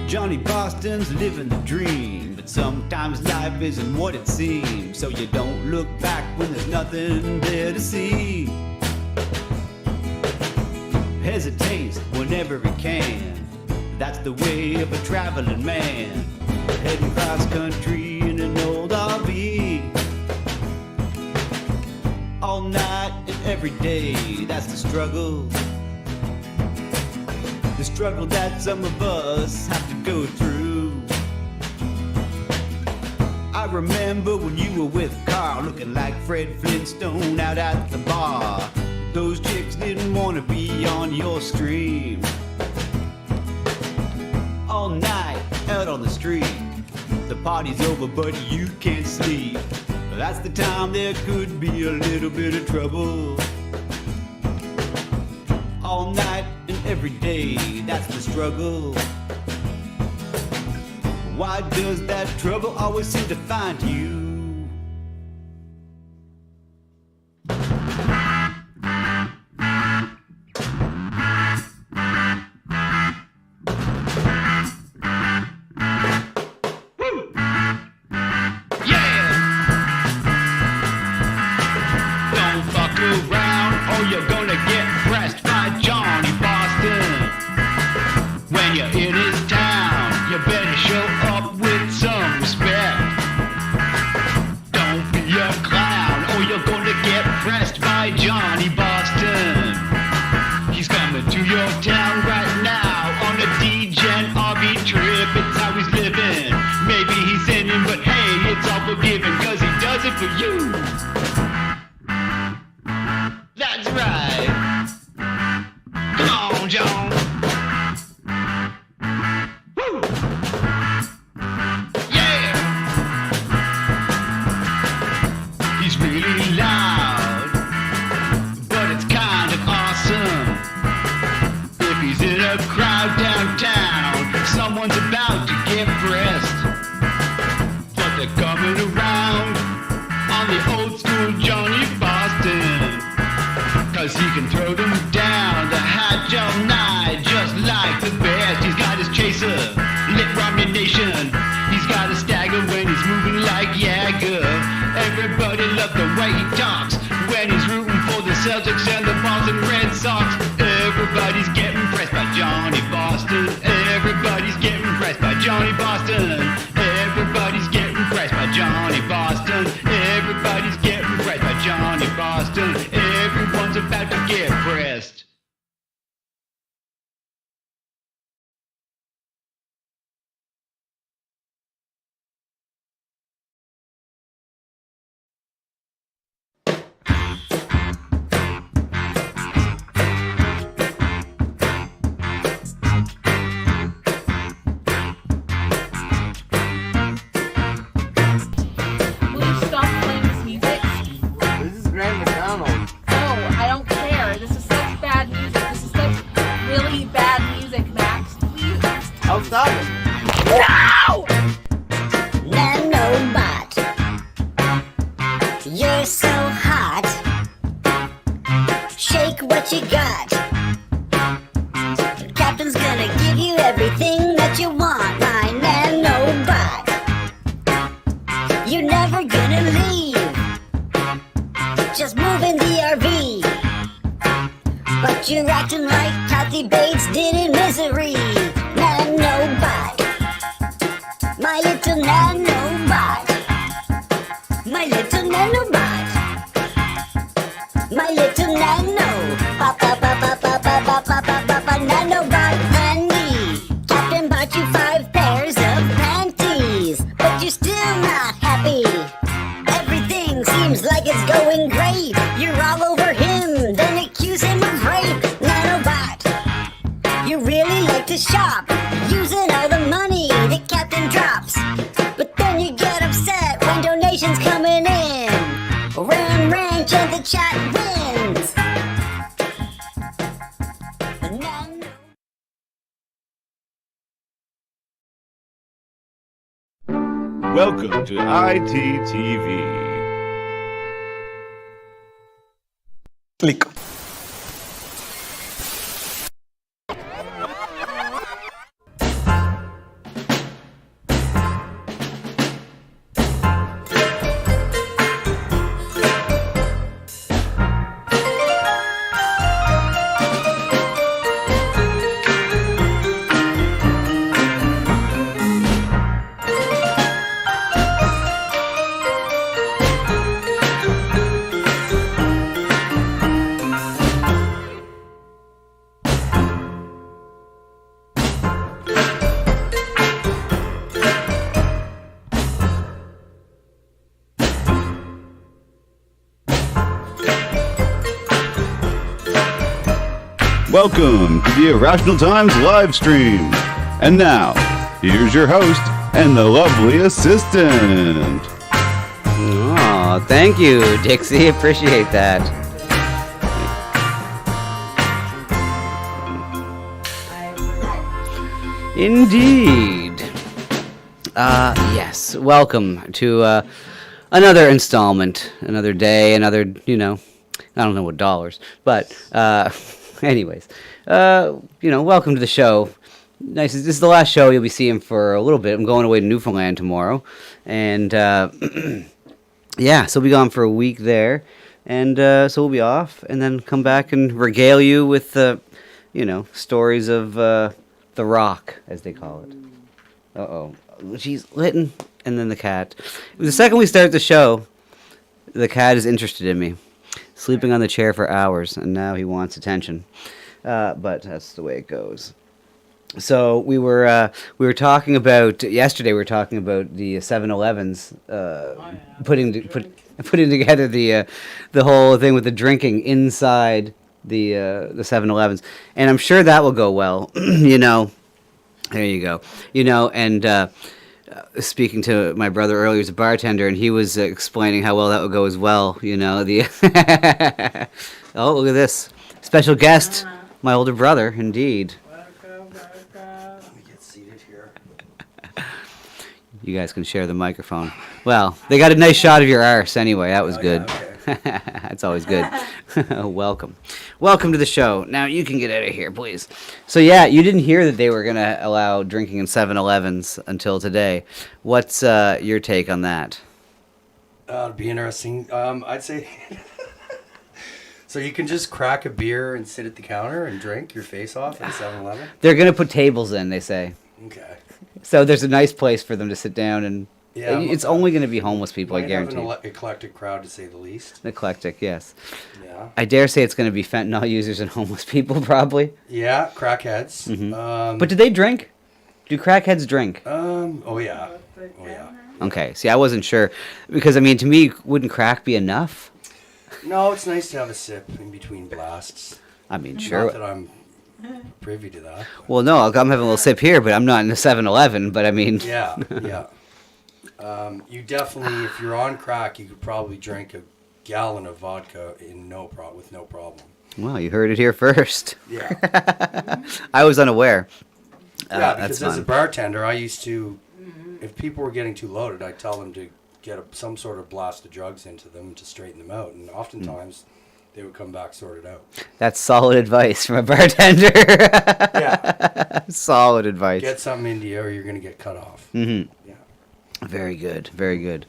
Johnny Boston's living the dream, but sometimes life isn't what it seems, so you don't look back when there's nothing there to see. Hesitates whenever he can, that's the way of a traveling man, heading cross country in an old RV. All night and every day, that's the struggle. The struggle that some of us have to go through. I remember when you were with Carl, looking like Fred Flintstone out at the bar. Those chicks didn't want to be on your stream. All night, out on the street, the party's over but you can't sleep. That's the time there could be a little bit of trouble. All night and every day, that's the struggle. Why does that trouble always seem to find you? Welcome to ITTV. Click. Welcome to the Irrational Times live stream. And now, here's your host and the lovely assistant. Oh, thank you, Dixie. Appreciate that. Indeed. Yes. Welcome to another installment, another day, another, I don't know what dollars, but anyways, welcome to the show. Nice. This is the last show you'll be seeing for a little bit. I'm going away to Newfoundland tomorrow, and yeah, so we'll be gone for a week there, and so we'll be off, and then come back and regale you with stories of The Rock, as they call it. She's Lytton, and then the cat. The second we start the show, the cat is interested in me, sleeping on the chair for hours, and now he wants attention. But that's the way it goes. So we were talking about yesterday. We were talking about the 7-Elevens putting together the whole thing with the drinking inside the 7-Elevens, and I'm sure that will go well. There you go. And speaking to my brother earlier, he's a bartender, and he was explaining how well that would go as well. The oh, look at this special guest, my older brother, indeed. Let me get seated here. You guys can share the microphone. Well, they got a nice shot of your arse anyway. That was good. Yeah, okay. That's always good. Welcome to the show. Now you can get out of here, please. So yeah, you didn't hear that they were going to allow drinking in 7-Elevens until today. What's your take on that? It'd be interesting. I'd say... So you can just crack a beer and sit at the counter and drink your face off at 7-Eleven? They're going to put tables in, they say. Okay. So there's a nice place for them to sit down, and Yeah, it's only going to be homeless people, I Might have guarantee. an eclectic crowd, to say the least. Eclectic, yes. Yeah. I dare say it's going to be fentanyl users and homeless people, probably. Yeah, crackheads. Mm-hmm. But do they drink? Do crackheads drink? Oh yeah. Oh yeah. Okay, see, I wasn't sure. Because, to me, wouldn't crack be enough? No, it's nice to have a sip in between blasts. Sure. Not that I'm privy to that. Well, no, I'm having a little sip here, but I'm not in the 7-Eleven, but Yeah, yeah. You definitely, if you're on crack, you could probably drink a gallon of vodka with no problem. Well, you heard it here first. Yeah. I was unaware. Yeah, that's because as a fun. bartender, I used to, if people were getting too loaded, I'd tell them to get some sort of blast of drugs into them to straighten them out. And oftentimes, they would come back sorted out. That's solid advice from a bartender. Yeah. Solid advice. Get something into you or you're going to get cut off. Mm-hmm. Yeah. Very good, very good.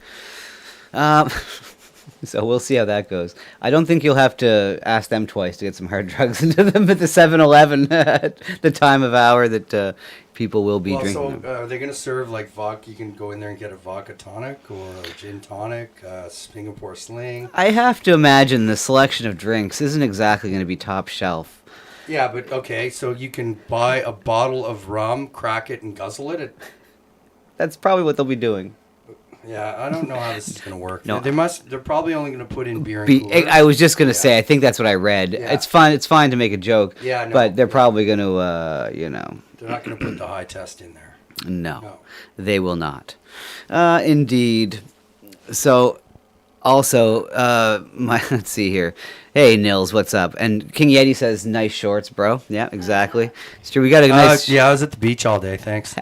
So we'll see how that goes. I don't think you'll have to ask them twice to get some hard drugs into them at the 7-Eleven at the time of hour that people will be drinking them. Are they going to serve like vodka? You can go in there and get a vodka tonic or a gin tonic, Singapore Sling. I have to imagine the selection of drinks isn't exactly going to be top shelf. Yeah, but okay, so you can buy a bottle of rum, crack it, and guzzle it. That's probably what they'll be doing. Yeah, I don't know how this is going to work. No. They're probably only going to put in beer and coolers. I was just going to say, I think that's what I read. Yeah. It's fine to make a joke. Yeah, no. But they're probably going to, They're not going to put the high test in there. No, they will not. Indeed. So, also, let's see here. Hey, Nils, what's up? And King Yeti says, nice shorts, bro. Yeah, exactly. It's true. We got a nice... Yeah, I was at the beach all day, thanks.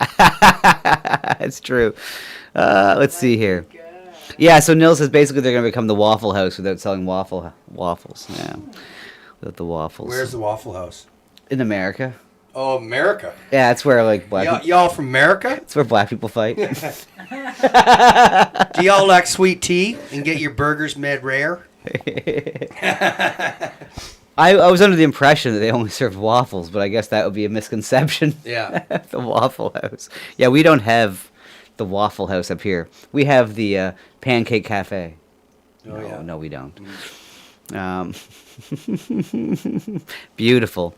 It's true. Let's see here. Yeah, so Nils says basically they're going to become the Waffle House without selling waffles. Yeah, without the waffles. Where's the Waffle House? In America. Oh, America. Yeah, that's where like Y'all from America? That's where black people fight. Do y'all like sweet tea and get your burgers made rare? I was under the impression that they only served waffles, but I guess that would be a misconception. Yeah. The Waffle House. Yeah, we don't have the Waffle House up here. We have the Pancake Cafe. Oh, yeah. No, we don't. Beautiful.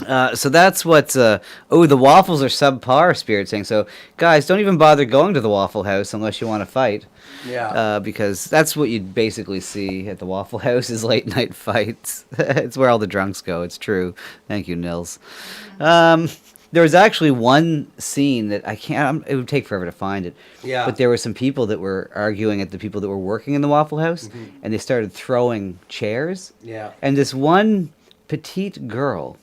So that's what's. The waffles are subpar. Spirit saying so. Guys, don't even bother going to the Waffle House unless you want to fight. Yeah. Because that's what you basically see at the Waffle House is late night fights. It's where all the drunks go. It's true. Thank you, Nils. There was actually one scene that I can't. It would take forever to find it. Yeah. But there were some people that were arguing at the people that were working in the Waffle House, and they started throwing chairs. Yeah. And this one petite girl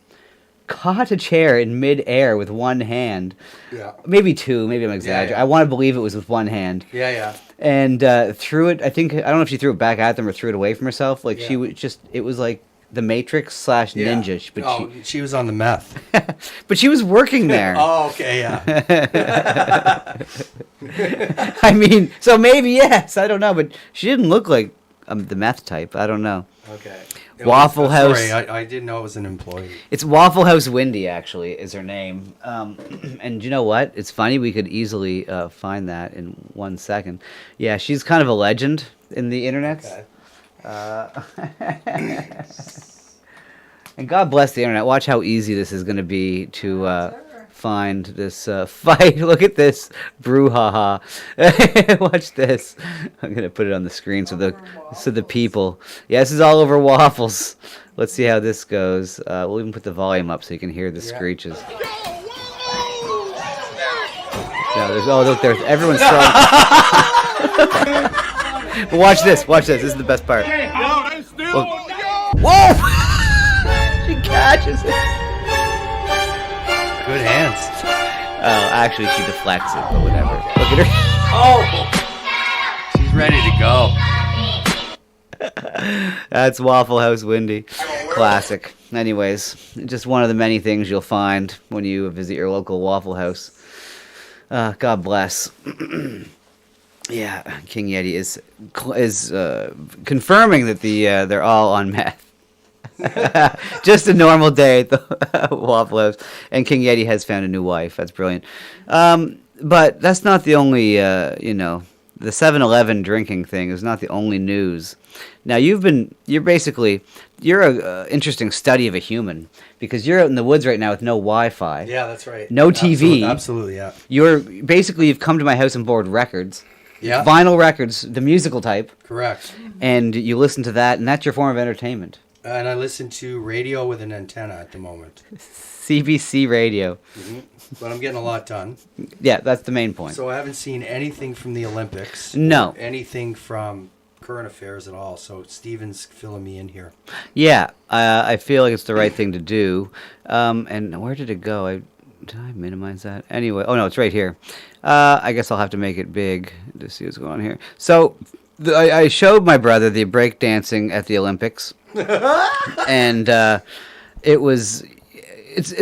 caught a chair in midair with one hand. Yeah. Maybe two. Maybe I'm exaggerating. yeah. I want to believe it was with one hand. Yeah. And threw it. I don't know if she threw it back at them or threw it away from herself. Like she was just. It was like the Matrix / Ninja. But she was on the meth. but she was working there. Oh, okay, yeah. I mean, so maybe yes. I don't know, but she didn't look like the meth type. I don't know. Okay. Waffle House. Sorry, I didn't know it was an employee. It's Waffle House Windy, actually, is her name. And you know what? It's funny. We could easily find that in 1 second. Yeah, she's kind of a legend in the internet. Okay. And God bless the internet. Watch how easy this is going to be to find this fight. Look at this brouhaha. Watch this. I'm going to put it on the screen so the people. Yeah, this is all over waffles. Let's see how this goes. We'll even put the volume up so you can hear the screeches. No, look, there's everyone's throwing. But watch this. This is the best part. Look. Whoa! She catches it. Good hands. Oh, actually, she deflects it, but whatever. Look at her. Oh! She's ready to go. That's Waffle House Windy. Classic. Anyways, just one of the many things you'll find when you visit your local Waffle House. God bless. Yeah, King Yeti is confirming that they're all on meth. Just a normal day at the Waffle House, and King Yeti has found a new wife. That's brilliant. But that's not the only, the 7-Eleven drinking thing is not the only news. Now you're an interesting study of a human because you're out in the woods right now with no Wi-Fi. Yeah, that's right. No TV. Absolutely, yeah. You've come to my house and borrowed records. Yeah. Vinyl records, the musical type. Correct. And you listen to that, and that's your form of entertainment. And I listen to radio with an antenna at the moment. CBC radio. But I'm getting a lot done. Yeah, that's the main point. So I haven't seen anything from the Olympics. No. Or anything from current affairs at all. So Steven's filling me in here. Yeah, I feel like it's the right thing to do. And where did it go? Did I minimize that? Anyway, oh no, it's right here. I guess I'll have to make it big to see what's going on here. So I showed my brother the breakdancing at the Olympics. And it's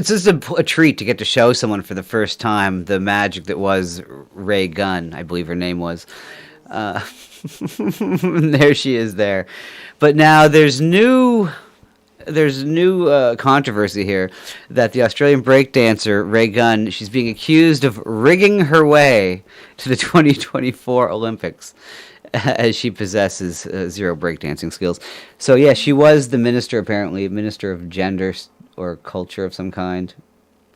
just a treat to get to show someone for the first time the magic that was Ray Gunn, I believe her name was. There she is there. But now there's new controversy here that the Australian breakdancer Ray Gunn, she's being accused of rigging her way to the 2024 Olympics as she possesses zero breakdancing skills. So yeah, she was the minister of gender or culture of some kind.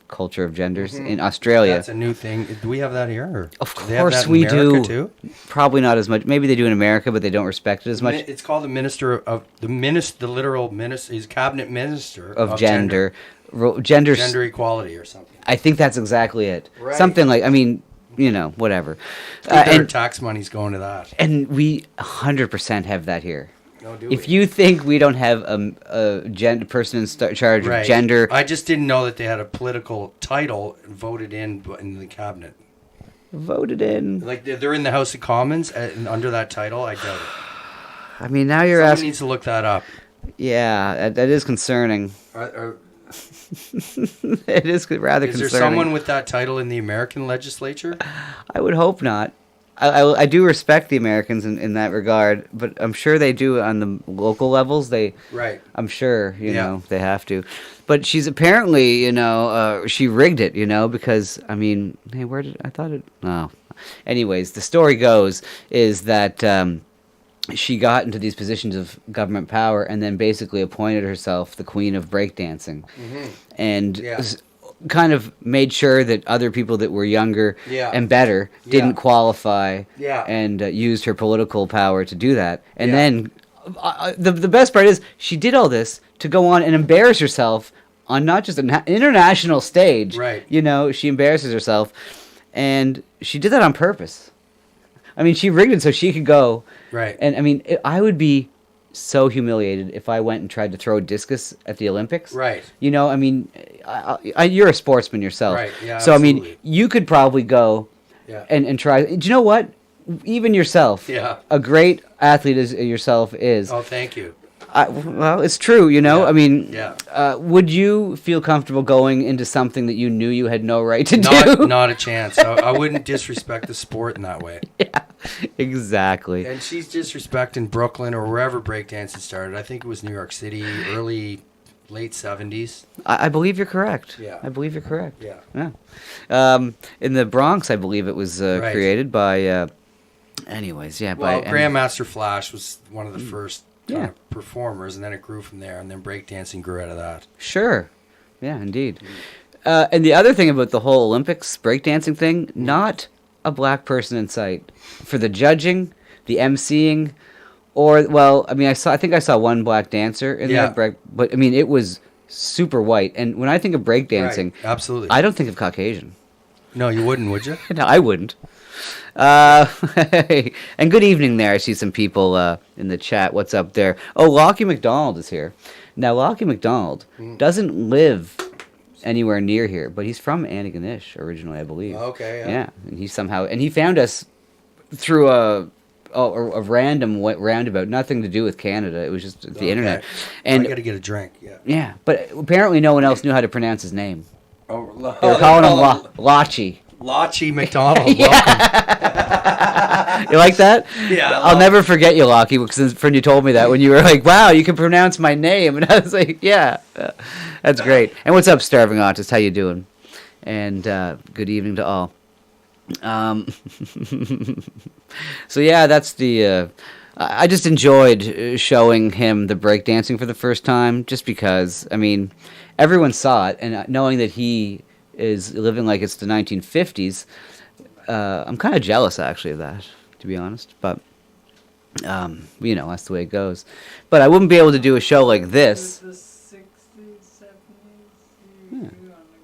Culture of genders in Australia. That's a new thing. Do we have that here? Or of do they have course that in we America do. Too? Probably not as much. Maybe they do in America, but they don't respect it as much. It's called the minister of the literal minister. He's cabinet minister of gender. Gender equality or something. I think that's exactly it. Right. Something like, whatever. And tax money's going to that. And we 100% have that here. No, do If we? you think we don't have a person in charge of gender, I just didn't know that they had a political title voted in the cabinet. voted in. Like they're in the House of Commons and under that title. I doubt it. I mean, now you're Someone asking. needs to look that up. Yeah, that is concerning. It is rather Is concerning. there someone with that title in the American legislature? I would hope not. I do respect the Americans in that regard, but I'm sure they do on the local levels. Right. I'm sure, you know, they have to. But she's apparently, she rigged it, because, hey, where did, I thought it, oh. Anyways, the story goes is that she got into these positions of government power and then basically appointed herself the queen of breakdancing, and Yeah. kind of made sure that other people that were younger Yeah. and better didn't Yeah. qualify, Yeah. and used her political power to do that. And Yeah. then the best part is she did all this to go on and embarrass herself on not just an international stage. Right. You know, she embarrasses herself, and she did that on purpose. I mean, she rigged it so she could go. Right. And I mean, I would be so humiliated if I went and tried to throw discus at the Olympics. Right. You know, I mean, you're a sportsman yourself. Right, yeah, So I mean, absolutely. you could probably go Yeah. and try. Do you know what? Even yourself. Yeah. A great athlete as yourself is. Oh, thank you. Well, it's true. You know, Yeah, I mean, yeah. would you feel comfortable going into something that you knew you had no right to do? Not a chance. I wouldn't disrespect the sport in that way. Exactly. And she's disrespecting Brooklyn or wherever breakdancing started. I think it was New York City, late 70s. I believe you're correct. Yeah. I believe you're correct. Yeah. Yeah. In the Bronx, I believe it was Right. created by. Anyways, yeah. Well, by Grandmaster Flash was one of the first kind Yeah. of performers, and then it grew from there, and then breakdancing grew out of that. Sure. Yeah, indeed. And the other thing about the whole Olympics breakdancing thing, not a black person in sight for the judging, the emceeing, or well, I mean, I think I saw one black dancer in Yeah. there, but I mean, it was super white. And when I think of breakdancing, Right, absolutely. I don't think of Caucasian. No, you wouldn't, would you? No, I wouldn't. And good evening there. I see some people in the chat. What's up there? Oh, Lockie McDonald is here. Now, Lockie McDonald doesn't live anywhere near here, but he's from Antigonish originally, I believe. Okay, yeah. Yeah, and he found us through a random roundabout, nothing to do with Canada. It was just the Okay. internet. I And got to get a drink. Yeah. yeah, but apparently no one else knew how to pronounce his name. Oh, They were calling him Lachi. Lochy McDonald. Welcome. You like that? Yeah, I'll never forget you, Lockie, because when you told me that, when you were like, wow, you can pronounce my name. And I was like, yeah, that's great. And what's up, Starving Artist? How you doing? And good evening to all. So, yeah, that's the... I just enjoyed showing him the breakdancing for the first time, just because, I mean, everyone saw it, and knowing that he is living like it's the 1950s, I'm kind of jealous, actually, of that, to be honest. But, you know, that's the way it goes. But I wouldn't be able to do a show like this. The 60s, 70s, you on the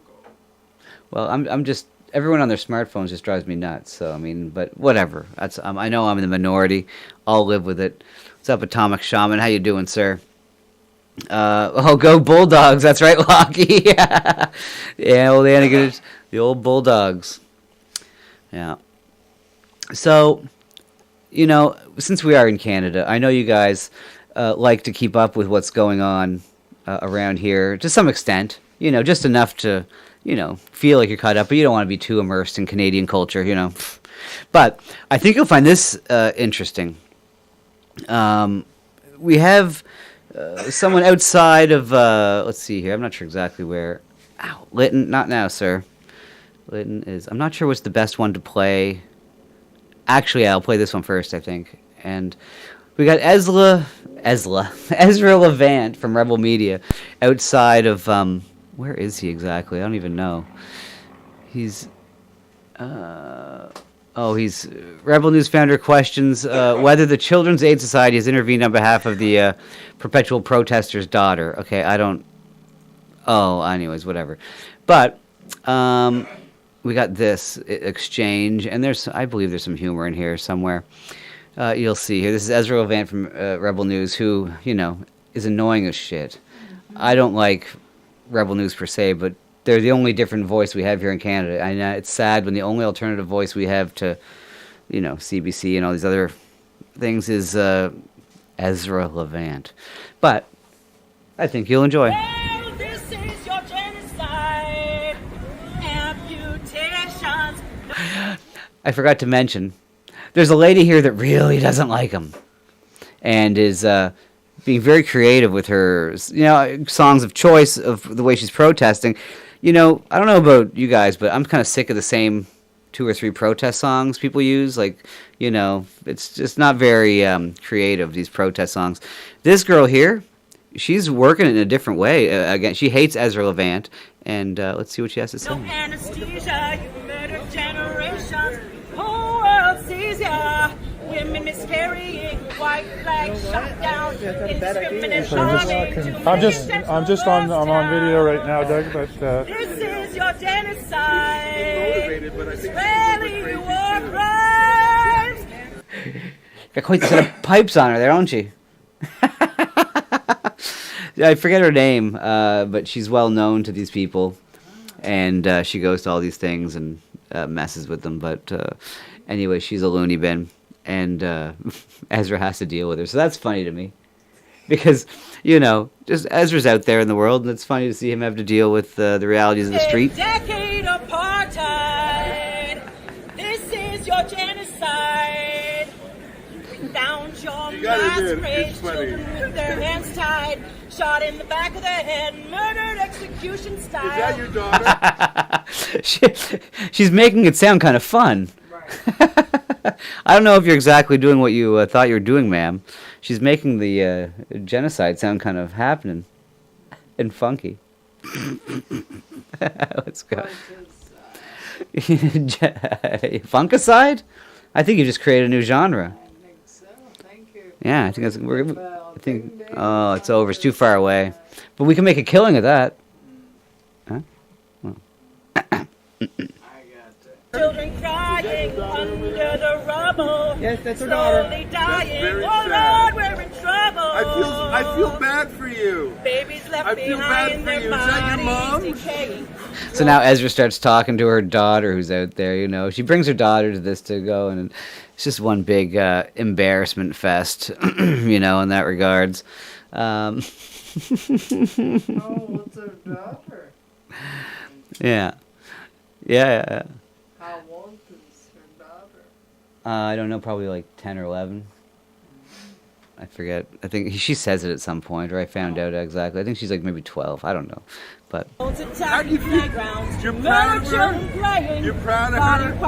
go. Well, I'm just... Everyone on their smartphones just drives me nuts. So, I mean, but whatever. That's I know I'm in the minority. I'll live with it. What's up, Atomic Shaman? How you doing, sir? Go Bulldogs. That's right, Lockie. Yeah, old Antigonish, the old Bulldogs. Yeah. So, you know, since we are in Canada, I know you guys like to keep up with what's going on around here to some extent. You know, just enough to, you know, feel like you're caught up, but you don't want to be too immersed in Canadian culture, you know. But I think you'll find this interesting. We have someone outside of, let's see here, I'm not sure exactly where. Ow, Lytton, not now, sir. Lytton is, I'm not sure what's the best one to play. Actually, I'll play this one first, I think. And we got Ezra Levant from Rebel Media outside of, where is he exactly? I don't even know. He's, he's Rebel News founder questions whether the Children's Aid Society has intervened on behalf of the perpetual protester's daughter. Okay, I don't. Oh, anyways, whatever. But we got this exchange, and I believe there's some humor in here somewhere. You'll see here. This is Ezra Levant from Rebel News, who, you know, is annoying as shit. I don't like Rebel News per se, but they're the only different voice we have here in Canada. And it's sad when the only alternative voice we have to, you know, CBC and all these other things is Ezra Levant. But I think you'll enjoy. Well, this is your genocide. Amputations. I forgot to mention, there's a lady here that really doesn't like him, and is being very creative with her, you know, songs of choice of the way she's protesting. You know, I don't know about you guys, but I'm kind of sick of the same 2 or 3 protest songs people use. Like, you know, it's just not very creative, these protest songs. This girl here, she's working it in a different way. Again, she hates Ezra Levant, and let's see what she has to say. No anesthesia, you murdered generations. Whole world sees ya. Women miscarrying, white flags shot down. Indiscriminate bombing. I'm on video right now, Doug. But This is your genocide. Israeli war crimes. Got quite a set of pipes on her there, don't she? I forget her name, but she's well known to these people, and she goes to all these things and messes with them. But anyway, she's a loony bin, and Ezra has to deal with her. So that's funny to me, because you know, just Ezra's out there in the world, and it's funny to see him have to deal with the realities of the street. Decade apartheid. This is your genocide. Down your mass grave, children with their hands tied, shot in the back of the head, murdered execution style. Is that your daughter? She's making it sound kind of fun. I don't know if you're exactly doing what you thought you were doing, ma'am. She's making the genocide sound kind of happening and funky. Let's go. Funkicide? I think you just created a new genre. Yeah, I think that's. Oh, it's over. It's too far away. But we can make a killing of that. Huh? Well. Children crying under the rubble. Yes, that's her daughter. Slowly dying. very Oh sad. Lord, we're in trouble. I feel bad for you. Babies left I feel bad behind, for their you. Is that your bodies mom? decaying. So now Ezra starts talking to her daughter who's out there, you know. She brings her daughter to this to go, and it's just one big embarrassment fest, you know, in that regards. Oh, what's her daughter? Yeah. Yeah. How old is her daughter? I don't know, probably like 10 or 11. I forget. I think she says it at some point, or I found out exactly. I think she's like maybe 12. I don't know. But How do you feel? You're proud of her? You're proud of her?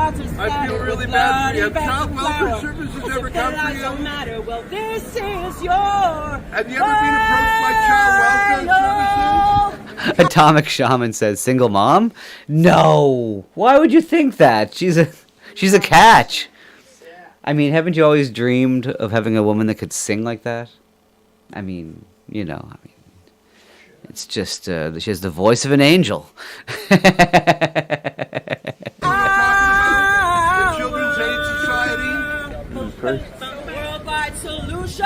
I feel really bad for you. Have child welfare services ever come for you? Well, this is your. Have you ever been approached by child welfare services? Atomic Shaman says, single mom? No. Why would you think that? She's a catch. I mean, haven't you always dreamed of having a woman that could sing like that? I mean, you know, it's just, she has the voice of an angel. The Children's Aid Society? Worldwide solution,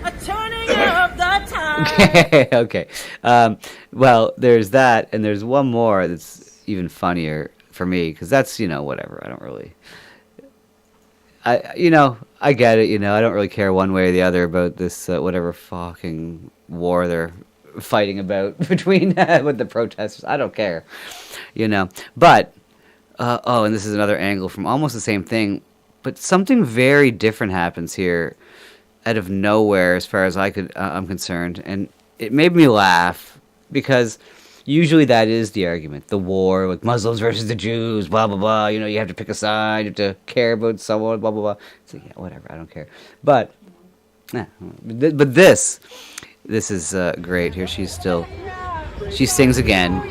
a turning of the tide. Okay. Well, there's that, and there's one more that's even funnier for me, because that's, you know, whatever. I don't really... I get it, you know, I don't really care one way or the other about this, whatever fucking war they're fighting about between with the protesters. I don't care, you know. But, and this is another angle from almost the same thing, but something very different happens here out of nowhere as far as I'm concerned, and it made me laugh, because usually that is the argument. The war with Muslims versus the Jews, blah, blah, blah. You know, you have to pick a side. You have to care about someone, blah, blah, blah. It's like, yeah, whatever. I don't care. But this is great. Here she sings again.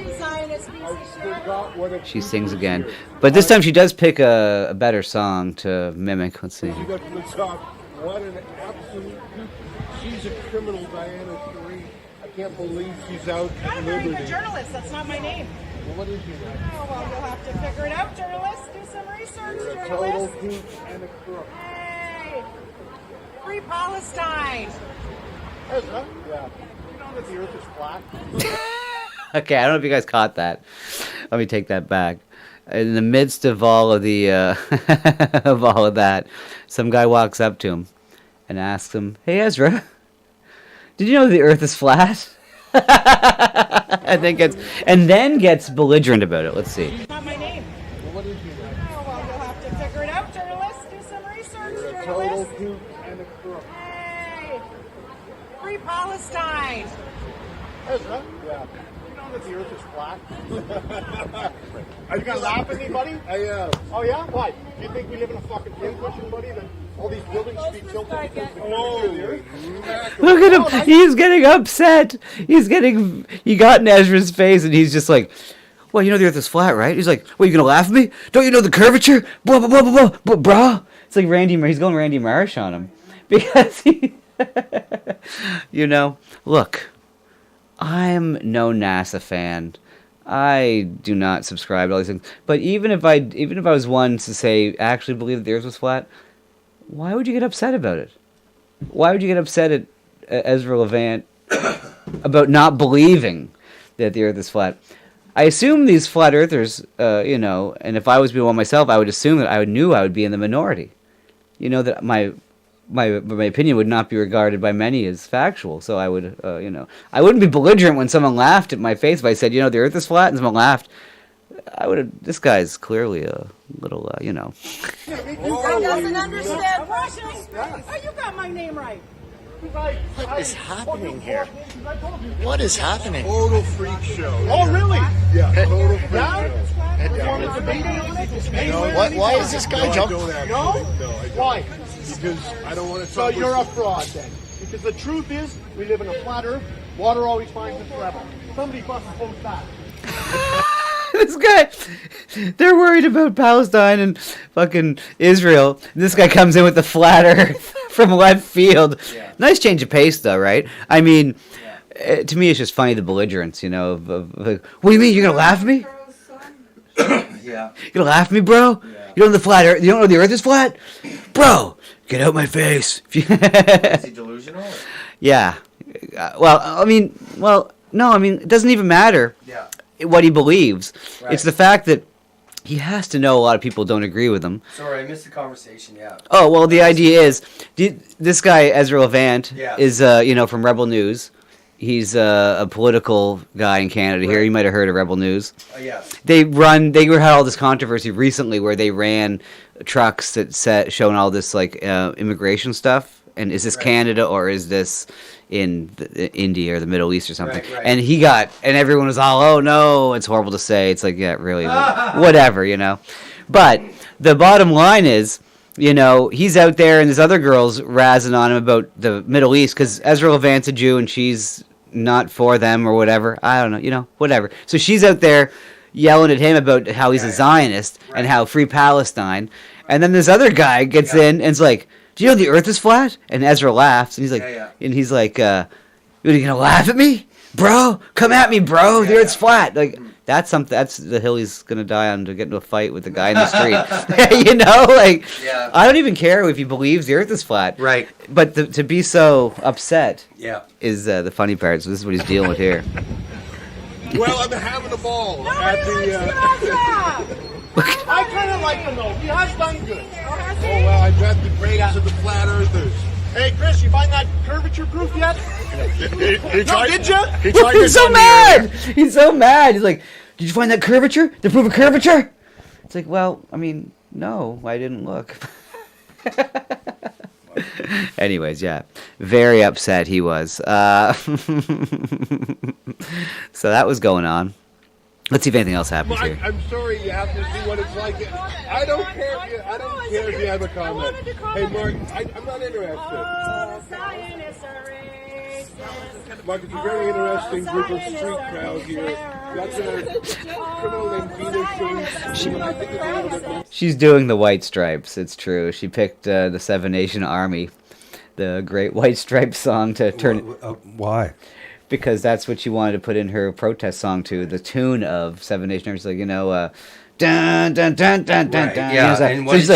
She sings again. But this time she does pick a better song to mimic. Let's see. What an absolute... She's a criminal, Diana Sharif. I can't believe she's out at I'm a very liberty. good journalist. That's not my name. Well, what is your name? Oh, well, you'll have to figure it out, journalist. Do some research, You're a total journalist. kook and a crook. Hey! Free Palestine! Ezra? Yeah. You know that the earth is flat? Okay, I don't know if you guys caught that. Let me take that back. In the midst of all of the of all of that, some guy walks up to him and asks him, "Hey Ezra, did you know the Earth is flat?" and then gets belligerent about it. Let's see. Not my name. Well, what is your name? Oh, well, you'll have to figure it out, journalist. Do some research, You're a total journalist. kook and a crook. Hey! Free Palestine! Ezra? Yeah. You know true that the Earth is flat? Are you gonna laugh at me, buddy? I am. Oh yeah? Why? Do you think we live in a fucking pincushion, buddy? That all these buildings should be tilted because the Earth? Look at him. He's getting upset. You got in Ezra's face, and he's just like, well, you know the Earth is flat, right? He's like, well, you gonna laugh at me? Don't you know the curvature? Blah, blah, blah, blah, blah, brah. It's like he's going Randy Marsh on him. Because he, look, I'm no NASA fan. I do not subscribe to all these things. But even if I was one to say, actually believe that the Earth was flat, why would you get upset about it? Why would you get upset at Ezra Levant about not believing that the Earth is flat? I assume these flat earthers, and if I was being one myself, I would assume that I would be in the minority. That my opinion would not be regarded by many as factual. So I would, I wouldn't be belligerent when someone laughed at my face if I said, the Earth is flat, and someone laughed. I would have. This guy's clearly a little, He doesn't understand precious. Oh, you got my name right. What is happening here? What is happening? Total freak show. Oh, really? Yeah, total freak show. Why is this guy jumping? No, I don't. Why? Because I don't want to talk. So you're a fraud then. Because the truth is, we live in a flat Earth. Water always finds its level. Somebody must post that. This guy, they're worried about Palestine and fucking Israel. This guy comes in with the flat earth from left field. Yeah. Nice change of pace, though, right? I mean, to me, it's just funny, the belligerence, of like, what do you mean, you're going to laugh at me? Yeah. You're going to laugh at me, bro? Yeah. You don't know the flat earth? You don't know the earth is flat? Bro, get out my face. Is he delusional? Yeah. No, it doesn't even matter. Yeah. What he believes. Right. It's the fact that he has to know a lot of people don't agree with him. Sorry, I missed the conversation, yeah. Oh, well, the idea is, this guy, Ezra Levant, is, from Rebel News. He's a political guy in Canada here. You might have heard of Rebel News. Yes. They had all this controversy recently where they ran trucks that showing all this, immigration stuff. And is this Canada or is this in India or the Middle East or something? Right. And everyone was all, oh no, it's horrible to say. It's like, yeah, really, whatever, But the bottom line is, he's out there and there's other girls razzing on him about the Middle East because Ezra Levant's a Jew and she's not for them or whatever. I don't know, whatever. So she's out there yelling at him about how he's a Zionist and how free Palestine. And then this other guy gets in and is like, do you know the Earth is flat? And Ezra laughs, and he's like, "Are you gonna laugh at me, bro? Come at me, bro. The Earth's flat." Like that's something. That's the hill he's gonna die on to get into a fight with the guy in the street. I don't even care if he believes the Earth is flat. Right. But to be so upset, is the funny part. So this is what he's dealing with here. Well, I'm having a ball Nobody likes Ezra. I kind of like him though. He has done good. Oh well, I bet the praise of the flat earthers. Hey Chris, you find that curvature proof yet? Did you? He's so mad. He's so mad. He's like, did you find that curvature? The proof of curvature? It's like, well, I mean, no, I didn't look. Anyways, yeah, very upset he was. So that was going on. Let's see if anything else happens here. I'm sorry, you have to see what it's like. I don't care if you have a comment. Hey, Mark, I'm not interested. Oh, Zionists are racist. Mark, it's a very interesting group of street crowd here. That's a criminal named Vina Sharif. I think it's a little bit more. She's doing the White Stripes. It's true. She picked the Seven Nation Army, the Great White Stripes song to turn. Why? Because that's what she wanted to put in her protest song to the tune of Seven Nation Army. She's like, dun dun dun dun dun dun. Yeah, and what is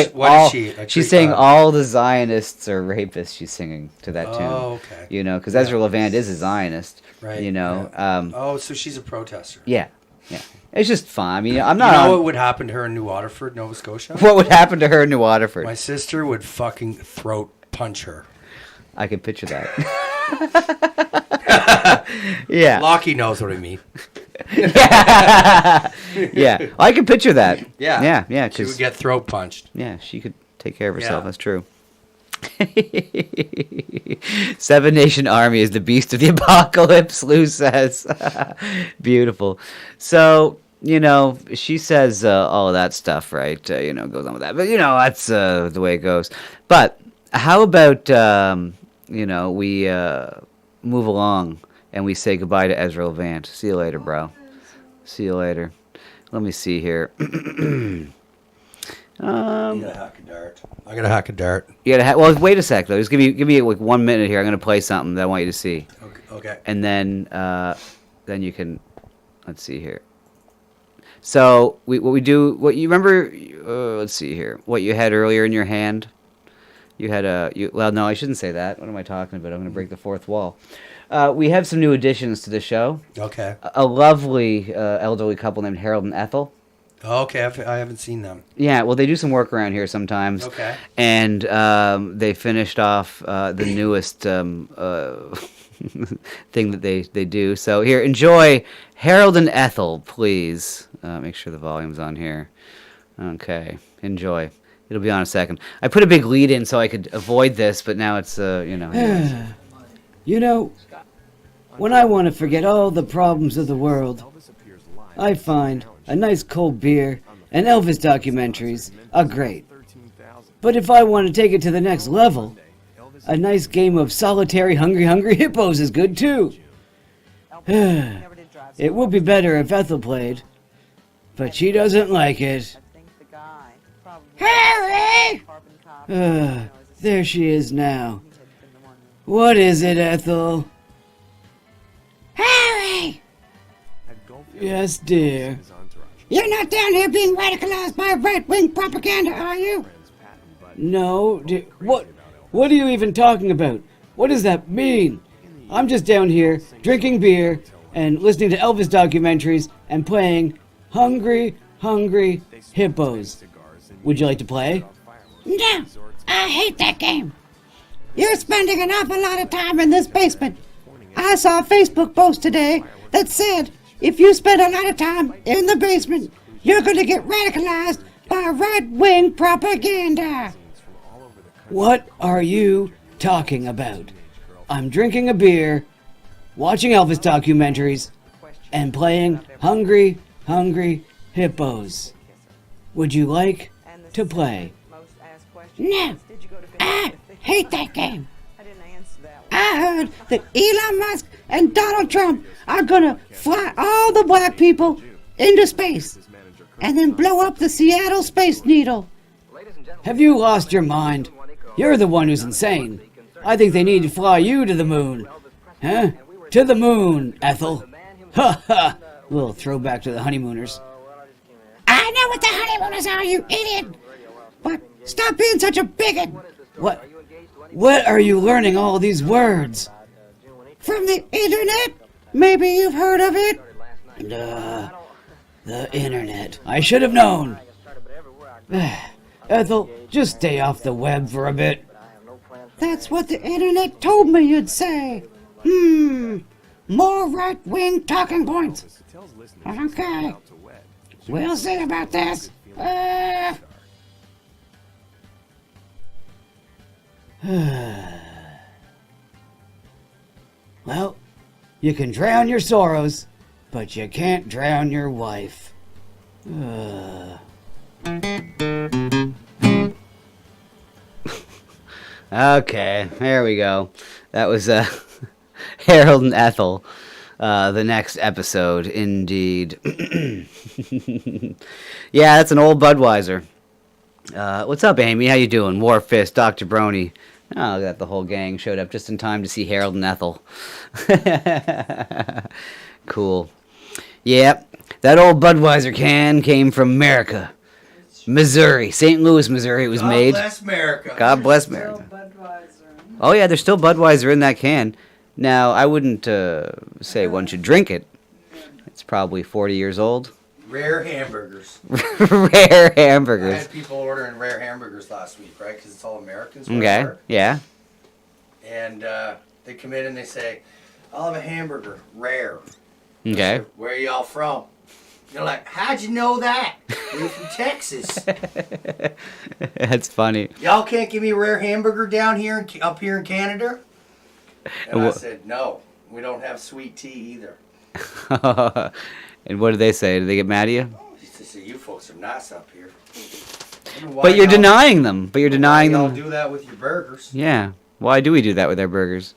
she? She's saying all the Zionists are rapists. She's singing to that tune. Oh, okay. Because Ezra Levant is a Zionist. Right. Yeah. So she's a protester. Yeah. Yeah. It's just fun. I mean, I'm not. What would happen to her in New Waterford, Nova Scotia? What would happen to her in New Waterford? My sister would fucking throat punch her. I can picture that. Yeah. Lockie knows what I mean. Yeah. I can picture that. Yeah. Yeah. She would get throat punched. Yeah, she could take care of herself. Yeah. That's true. Seven Nation Army is the beast of the apocalypse, Lou says. Beautiful. So, she says all of that stuff, right? Goes on with that. But, that's the way it goes. But how about, we move along and we say goodbye to Ezra Levant. See you later, bro. See you later. Let me see here. You gotta hack a dart. I gotta hack a dart. You gotta well, wait a sec though. Just give me like 1 minute here. I'm gonna play something that I want you to see. Okay. And then you can. Let's see here. So what you remember? Let's see here. What you had earlier in your hand. You had well, no, I shouldn't say that. What am I talking about? I'm gonna break the fourth wall. We have some new additions to the show. Okay. A lovely elderly couple named Harold and Ethel. Okay, I haven't seen them. Yeah, well, they do some work around here sometimes. Okay. And they finished off the newest thing that they do. So here, enjoy Harold and Ethel, please. Make sure the volume's on here. Okay, enjoy. It'll be on a second. I put a big lead in so I could avoid this, but now it's, anyways. When I want to forget all the problems of the world, I find a nice cold beer and Elvis documentaries are great. But if I want to take it to the next level, a nice game of solitary hungry hippos is good too. It would be better if Ethel played, but she doesn't like it. Harry! There she is now. What is it, Ethel? Harry! Yes, dear. You're not down here being radicalized by right-wing propaganda, are you? No. What are you even talking about? What does that mean? I'm just down here drinking beer and listening to Elvis documentaries and playing Hungry Hippos. Would you like to play? No, I hate that game. You're spending an awful lot of time in this basement. I saw a Facebook post today that said if you spend a lot of time in the basement, you're going to get radicalized by right-wing propaganda. What are you talking about? I'm drinking a beer, watching Elvis documentaries, and playing Hungry Hippos. Would you like to play? No, I hate that game. I heard that Elon Musk and Donald Trump are gonna fly all the black people into space and then blow up the Seattle Space Needle. Have you lost your mind? You're the one who's insane. I think they need to fly you to the moon. Huh? To the moon, Ethel. Ha ha! Little throwback to the honeymooners. I know what the honeymooners are, you idiot! But stop being such a bigot! What are you learning all these words? From the internet? Maybe you've heard of it? The internet. I should have known. Ethel, just stay off the web for a bit. That's what the internet told me you'd say. More right-wing talking points. Okay. We'll see about this. Well, you can drown your sorrows, but you can't drown your wife. Okay, there we go. That was Harold and Ethel. The next episode, indeed. Yeah, that's an old Budweiser. What's up, Amy? How you doing? Warfist, Dr. Brony. Oh, look at that. The whole gang showed up just in time to see Harold and Ethel. Cool. Yep, that old Budweiser can came from America. Missouri. St. Louis, Missouri it was made. God bless America. God bless America. Oh, yeah, there's still Budweiser in that can. Now, I wouldn't say one should drink it. It's probably 40 years old. Rare hamburgers. Rare hamburgers. I had people ordering rare hamburgers last week, right? Because it's all Americans. Okay, yeah. And they come in and they say, I'll have a hamburger, rare. Okay. Say, where are y'all from? You're like, how'd you know that? We're from Texas. That's funny. Y'all can't give me a rare hamburger down here, up here in Canada? And I said, no, we don't have sweet tea either. And what do they say? Do they get mad at you? He said, you folks are nice up here. But you're denying them. But you're denying y'all them. do that with your burgers. Yeah. Why do we do that with our burgers?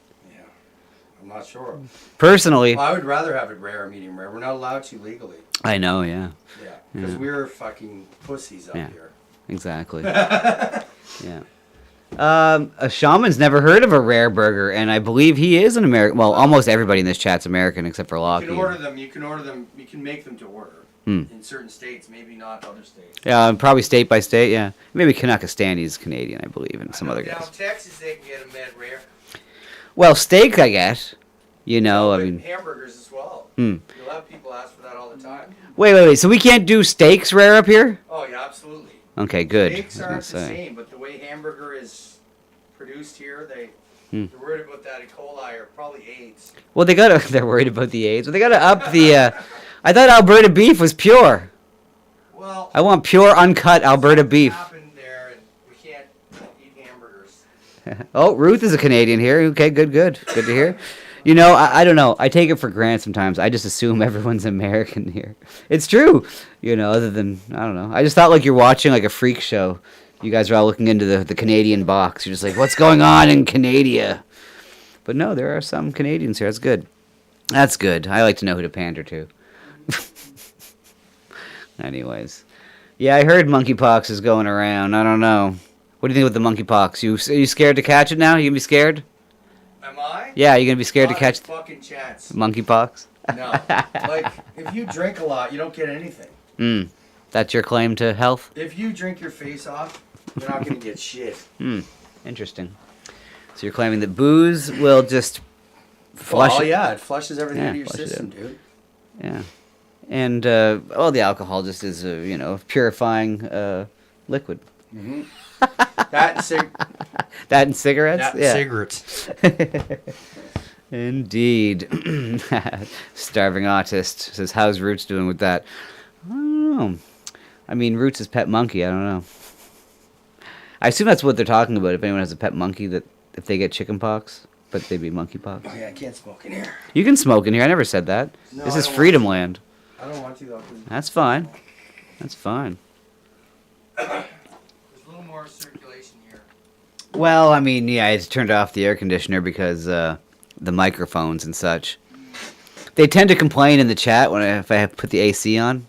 I'm not sure. Personally. Well, I would rather have it rare or medium rare. We're not allowed to legally. I know, yeah. Yeah, because Yeah. we're fucking pussies up Yeah. here. Exactly. Yeah. A shaman's never heard of a rare burger, and I believe he is an American. Well, almost everybody in this chat's American except for You Lockie. can order them. You can order them. You can make them to order in certain states, maybe not other states. Yeah, probably state by state, yeah. Maybe Kanakastani's Canadian, I believe, and some other Down guys. in Texas, they can get them made rare. Well, steak, I guess. You know, I But mean... hamburgers as well. Hmm. You'll have people ask for that all the time. Wait. So we can't do steaks rare up here? Oh yeah, absolutely. Okay, good. Steaks I was aren't gonna the say. same, but the way hamburger is produced here, they're worried about that E. coli or probably AIDS. Well, they're worried about the AIDS. Well, they gotta up the, I thought Alberta beef was pure. Well, I want pure, uncut Alberta beef. happened there, and we can't eat hamburgers. Oh, Ruth is a Canadian here. Okay, good to hear. You know, I don't know. I take it for granted sometimes. I just assume everyone's American here. It's true. You know, other than, I don't know. I just thought like you're watching like a freak show. You guys are all looking into the Canadian box. You're just like, what's going on in Canada? But no, there are some Canadians here. That's good. That's good. I like to know who to pander to. Anyways. Yeah, I heard monkeypox is going around. I don't know. What do you think with the monkeypox? Are you scared to catch it now? You gonna be scared? Am I? Yeah, you gonna be scared to Not catch a fucking chance. monkeypox? No. Like, if you drink a lot, you don't get anything. That's your claim to health? If you drink your face off, you're not going to get shit. Interesting. So you're claiming that booze will just flush Well, it? yeah, it flushes everything Yeah, out of your flush it system, out. dude. Yeah. And, the alcohol just is a, purifying liquid. Mm-hmm. That That and cigarettes? That and Yeah. cigarettes. Indeed. Starving Autist says, how's Roots doing with that? I don't know. I mean, Roots is pet monkey. I don't know. I assume that's what they're talking about. If anyone has a pet monkey, that if they get chicken pox, but they'd be monkeypox. Oh, yeah, I can't smoke in here. You can smoke in here. I never said that. No, This I is don't freedom want land. I don't want to, though. 'Cause That's fine. That's fine. there's a little more circulation here. Well, I mean, yeah, I turned off the air conditioner because the microphones and such. They tend to complain in the chat if I have put the AC on.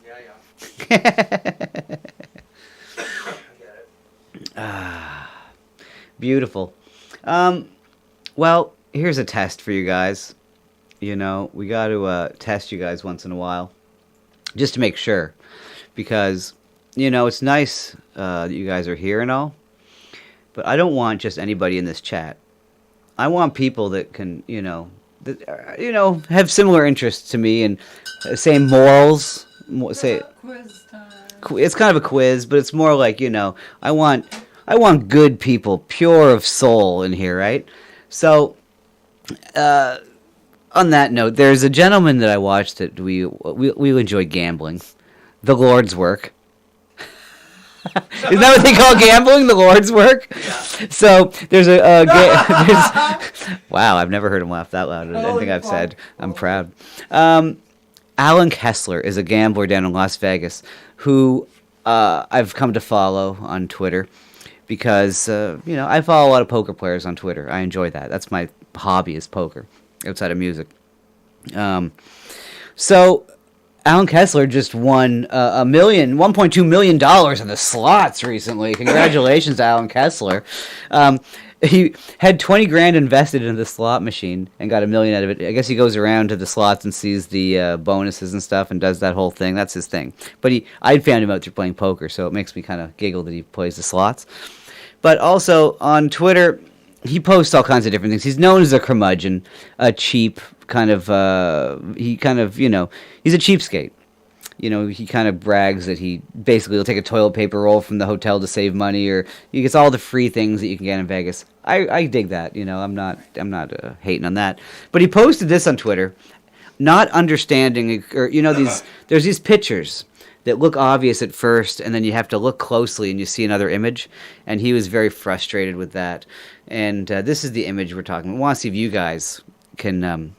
Beautiful. Well, here's a test for you guys. You know, we got to test you guys once in a while, just to make sure, because it's nice that you guys are here and all, but I don't want just anybody in this chat. I want people that can, have similar interests to me and same morals. Say Quiz time. it's kind of a quiz, but it's more like I want good people, pure of soul in here, right? So, on that note, there's a gentleman that I watched that we enjoy gambling, the Lord's work. Isn't that what they call gambling? The Lord's work? Yeah. So there's wow, I've never heard him laugh that loud at anything I've said. I'm proud. Alan Kessler is a gambler down in Las Vegas who I've come to follow on Twitter because, I follow a lot of poker players on Twitter. I enjoy that. That's my hobby is poker outside of music. So Alan Kessler just won $1.2 million in the slots recently. Congratulations to Alan Kessler. He had 20 grand invested in the slot machine and got $1 million out of it. I guess he goes around to the slots and sees the bonuses and stuff and does that whole thing. That's his thing. But I found him out through playing poker, so it makes me kind of giggle that he plays the slots. But also on Twitter, he posts all kinds of different things. He's known as a curmudgeon, a cheap kind of, he's a cheapskate. He kind of brags that he basically will take a toilet paper roll from the hotel to save money, or he gets all the free things that you can get in Vegas. I dig that. I'm not hating on that. But he posted this on Twitter. not understanding, or there's these pictures that look obvious at first, and then you have to look closely and you see another image. And he was very frustrated with that. And this is the image we're talking about. I want to see if you guys can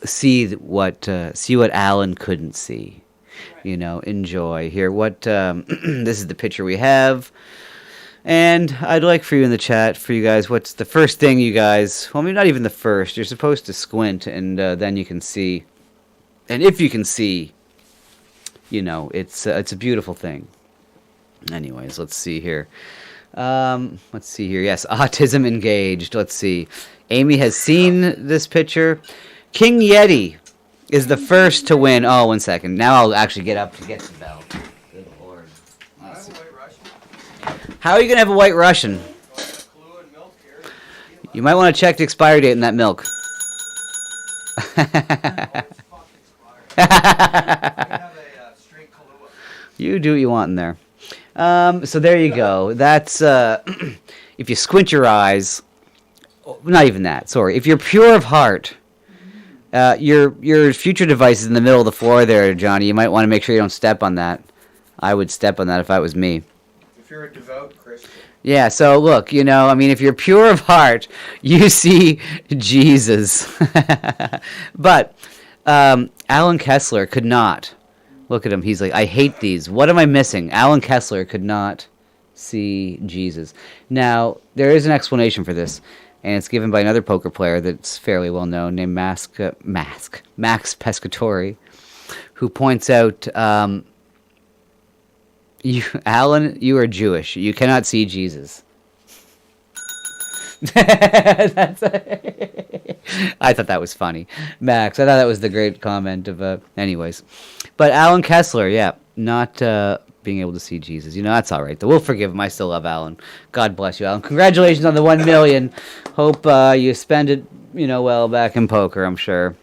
see what Alan couldn't see. Enjoy here. This is the picture we have. And I'd like for you in the chat, for you guys, what's the first thing you guys... Well, maybe not even the first. You're supposed to squint, and then you can see. And if you can see, it's a beautiful thing. Anyways, let's see here. Yes, autism engaged. Let's see. Amy has seen this picture. King Yeti is the first to win. Oh, 1 second. Now I'll actually get up to get the bell. Good Lord. How are you going to have a White Russian? You might want to check the expiry date in that milk. You do what you want in there. So there you go. That's if you squint your eyes. Not even that. Sorry. If you're pure of heart, your future device is in the middle of the floor there, Johnny. You might want to make sure you don't step on that. I would step on that if I was me. If you're a devout Christian. Yeah, so look, if you're pure of heart, you see Jesus. But Alan Kessler could not. Look at him. He's like, I hate these. What am I missing? Alan Kessler could not see Jesus. Now, there is an explanation for this, and it's given by another poker player that's fairly well known named Max Pescatori, who points out, Alan, you are Jewish. You cannot see Jesus. I thought that was funny. Max, I thought that was the great comment of, anyways. But Alan Kessler, yeah, not being able to see Jesus. That's all right, though. We'll forgive him. I still love Alan. God bless you, Alan. Congratulations on the 1 million. Hope you spend it, well back in poker, I'm sure.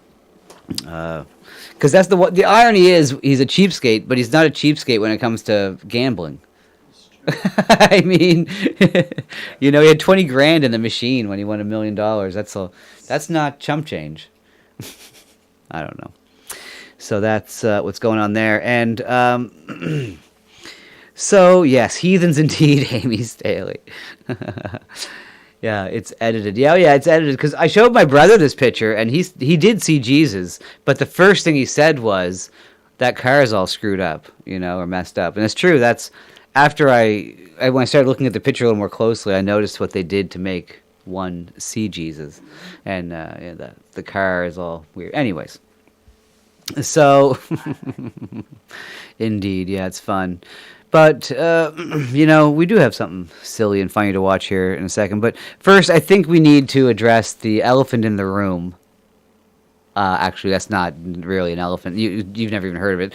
Because that's the irony is he's a cheapskate, but he's not a cheapskate when it comes to gambling. I mean, he had 20 grand in the machine when he won $1 million. That's not chump change. I don't know. So that's what's going on there. And so yes, heathens indeed, Amy Staley. Yeah, it's edited. Yeah, it's edited because I showed my brother this picture, and he did see Jesus, but the first thing he said was, "That car is all screwed up, or messed up." And it's true. That's after when I started looking at the picture a little more closely, I noticed what they did to make one see Jesus, and the car is all weird. Anyways, so indeed, yeah, it's fun. But, we do have something silly and funny to watch here in a second. But first, I think we need to address the elephant in the room. Actually, that's not really an elephant. You've never even heard of it.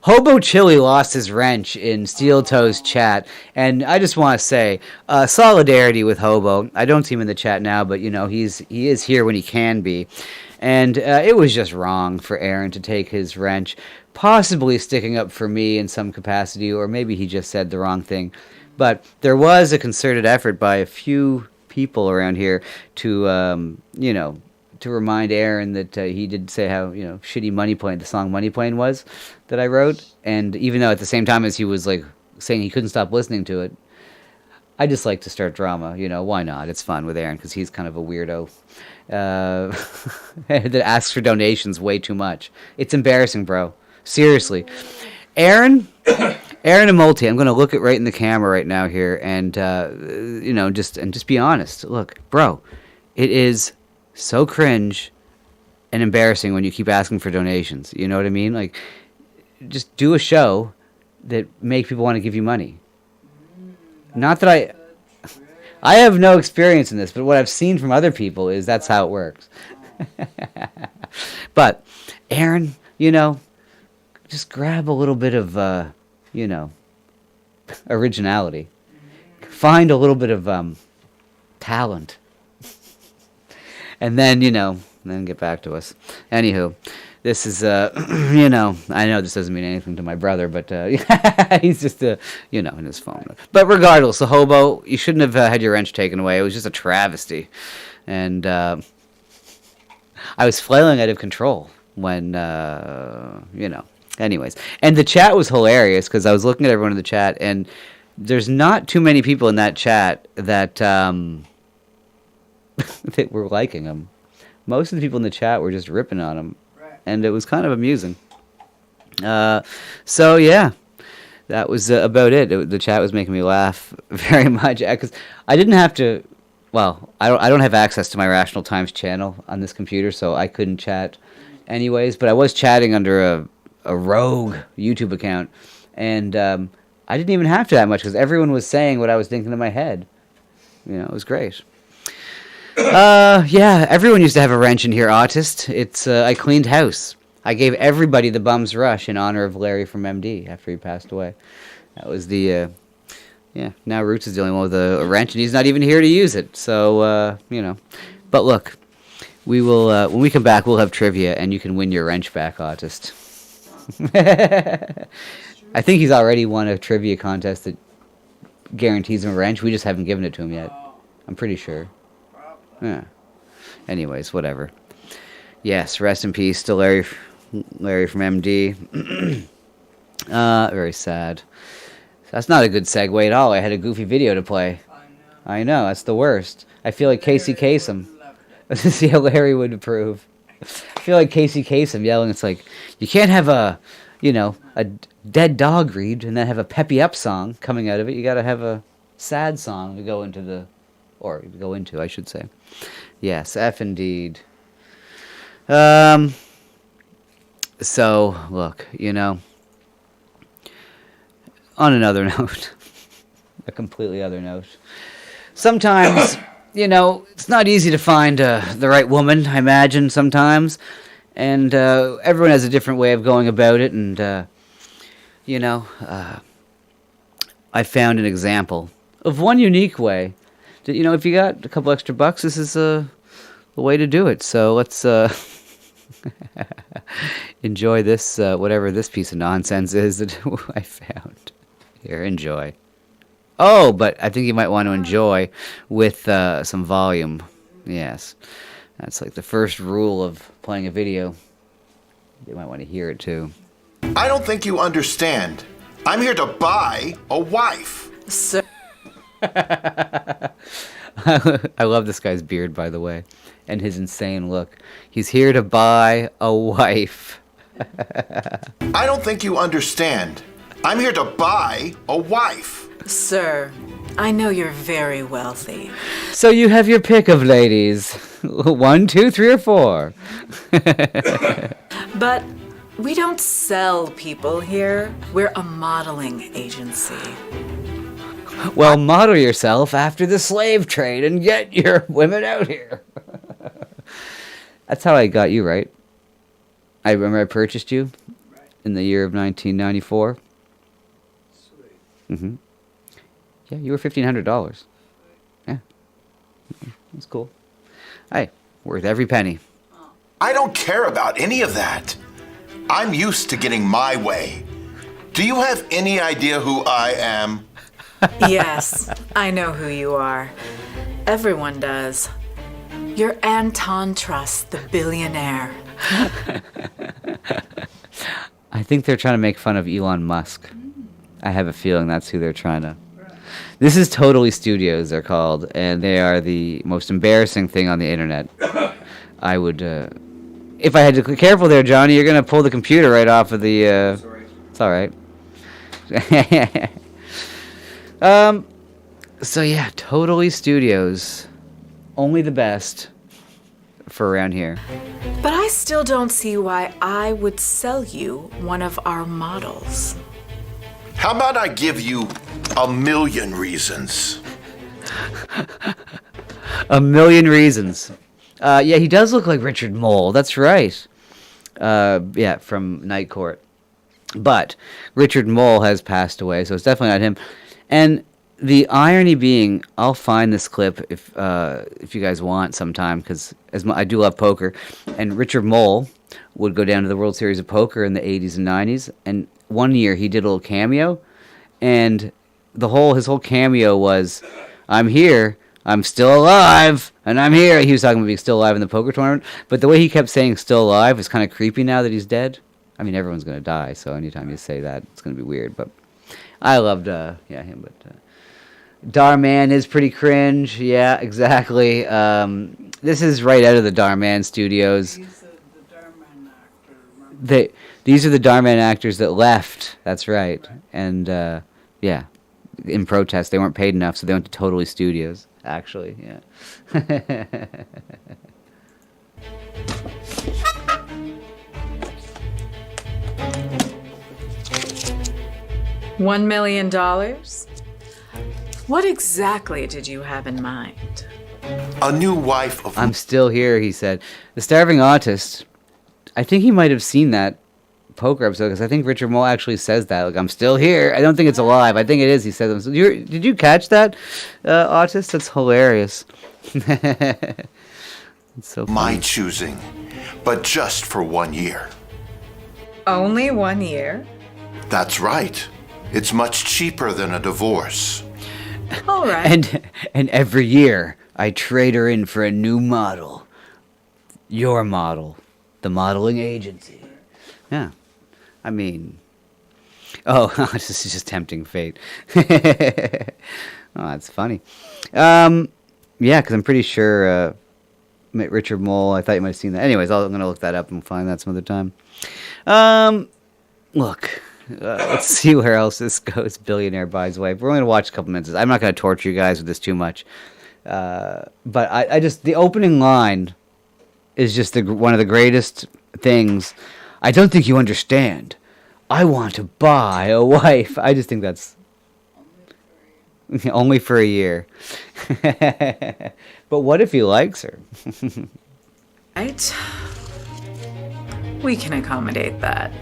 Hobo Chili lost his wrench in Steel Toes chat. And I just want to say, solidarity with Hobo. I don't see him in the chat now, but, he is here when he can be. And it was just wrong for Aaron to take his wrench, possibly sticking up for me in some capacity, or maybe he just said the wrong thing. But there was a concerted effort by a few people around here to, to remind Aaron that he did say how, shitty Money Plane, the song Money Plane was, that I wrote. And even though at the same time as he was, saying he couldn't stop listening to it, I just like to start drama, why not? It's fun with Aaron, because he's kind of a weirdo that asks for donations way too much. It's embarrassing, bro. Seriously. Aaron and Multi, I'm going to look it right in the camera right now here, and, just be honest. Look, bro, it is so cringe and embarrassing when you keep asking for donations. You know what I mean? Just do a show that make people want to give you money. Not that I have no experience in this, but what I've seen from other people is that's how it works. But, Aaron, just grab a little bit of, originality. Find a little bit of talent. And then, then get back to us. Anywho, this is, I know this doesn't mean anything to my brother, but he's just, in his phone. But regardless, the Hobo, you shouldn't have had your wrench taken away. It was just a travesty. And I was flailing out of control. when Anyways, and the chat was hilarious because I was looking at everyone in the chat, and there's not too many people in that chat that that were liking him. Most of the people in the chat were just ripping on him, and it was kind of amusing. So yeah, that was about it. The chat was making me laugh very much because I didn't have to. Well, I don't have access to my Rational Times channel on this computer, so I couldn't chat anyways. But I was chatting under a rogue YouTube account, and I didn't even have to that much because everyone was saying what I was thinking in my head. It was great. Yeah, everyone used to have a wrench in here, Autist. It's I cleaned house. I gave everybody the bum's rush in honor of Larry from MD after he passed away. That was the now Roots is the only one with a wrench, and he's not even here to use it. So but look, we will when we come back, we'll have trivia, and you can win your wrench back, Autist. I think he's already won a trivia contest that guarantees him a wrench. We just haven't given it to him yet. I'm pretty sure. Yeah. Anyways, whatever. Yes, rest in peace to Larry from MD. Very sad. That's not a good segue at all. I had a goofy video to play. I know, that's the worst. I feel like Casey Kasem. Let's see how Larry would approve. I feel like Casey Kasem yelling. It's like, you can't have a dead dog read and then have a peppy up song coming out of it. You got to have a sad song to go into, I should say. Yes, F indeed. So, look, on another note, a completely other note, sometimes, it's not easy to find the right woman, I imagine, sometimes, and everyone has a different way of going about it, and, I found an example of one unique way that, if you got a couple extra bucks, this is the way to do it. So let's enjoy this, whatever this piece of nonsense is that I found. Here, enjoy. Oh, but I think you might want to enjoy with some volume. Yes. That's like the first rule of playing a video. You might want to hear it too. I don't think you understand. I'm here to buy a wife. Sir. I love this guy's beard, by the way, and his insane look. He's here to buy a wife. I don't think you understand. I'm here to buy a wife. Sir, I know you're very wealthy. So you have your pick of ladies. 1, 2, 3, or 4. But we don't sell people here. We're a modeling agency. Well, model yourself after the slave trade and get your women out here. That's how I got you, right? I remember I purchased you in the year of 1994. Mm-hmm. Yeah, you were $1,500. Yeah. That's cool. Hey, worth every penny. I don't care about any of that. I'm used to getting my way. Do you have any idea who I am? Yes, I know who you are. Everyone does. You're Anton Trust, the billionaire. I think they're trying to make fun of Elon Musk. I have a feeling that's who they're trying to. This is Totally Studios, they're called, and they are the most embarrassing thing on the internet. I would, if I had to be careful there, Johnny, you're going to pull the computer right off of the, it's all right. So yeah, Totally Studios, only the best for around here. But I still don't see why I would sell you one of our models. How about I give you 1,000,000 reasons? 1,000,000 reasons. Yeah, he does look like Richard Mole. That's right. Yeah, from Night Court. But Richard Mole has passed away, so it's definitely not him. And the irony being, I'll find this clip if you guys want sometime, because I do love poker. And Richard Mole would go down to the World Series of Poker in the 80s and 90s, and one year he did a little cameo, and his whole cameo was, "I'm here, I'm still alive, And I'm here. He was talking about being still alive in the poker tournament. But the way he kept saying still alive is kind of creepy now that he's dead. I mean, everyone's going to die, so anytime you say that, it's going to be weird. But I loved him. But Darman is pretty cringe. Yeah, exactly. This is right out of the Darman studios. These are the Darman actors that left. That's right. And, yeah, in protest. They weren't paid enough, so they went to Totally Studios, actually. Yeah. $1 million? What exactly did you have in mind? A new wife of... I'm still here, he said. The Starving Autist, I think he might have seen that poker episode, because I think Richard Mole actually says that. Like, I'm still here. I don't think it's alive. I think it is. He says, did you catch that, Autist? That's hilarious. It's so funny. My choosing, but just for 1 year. Only 1 year? That's right. It's much cheaper than a divorce. All right. And every year, I trade her in for a new model. Your model. The modeling agency. Yeah. I mean... Oh, this is just tempting fate. Oh, that's funny. Yeah, because I'm pretty sure Richard Mole, I thought you might have seen that. Anyways, I'm going to look that up and find that some other time. Look... let's see where else this goes. Billionaire buys wife. We're only going to watch a couple minutes. I'm not going to torture you guys with this too much. But I just... The opening line is just one of the greatest things. I don't think you understand. I want to buy a wife. I just think that's... Only for a year. But what if he likes her? Right. We can accommodate that.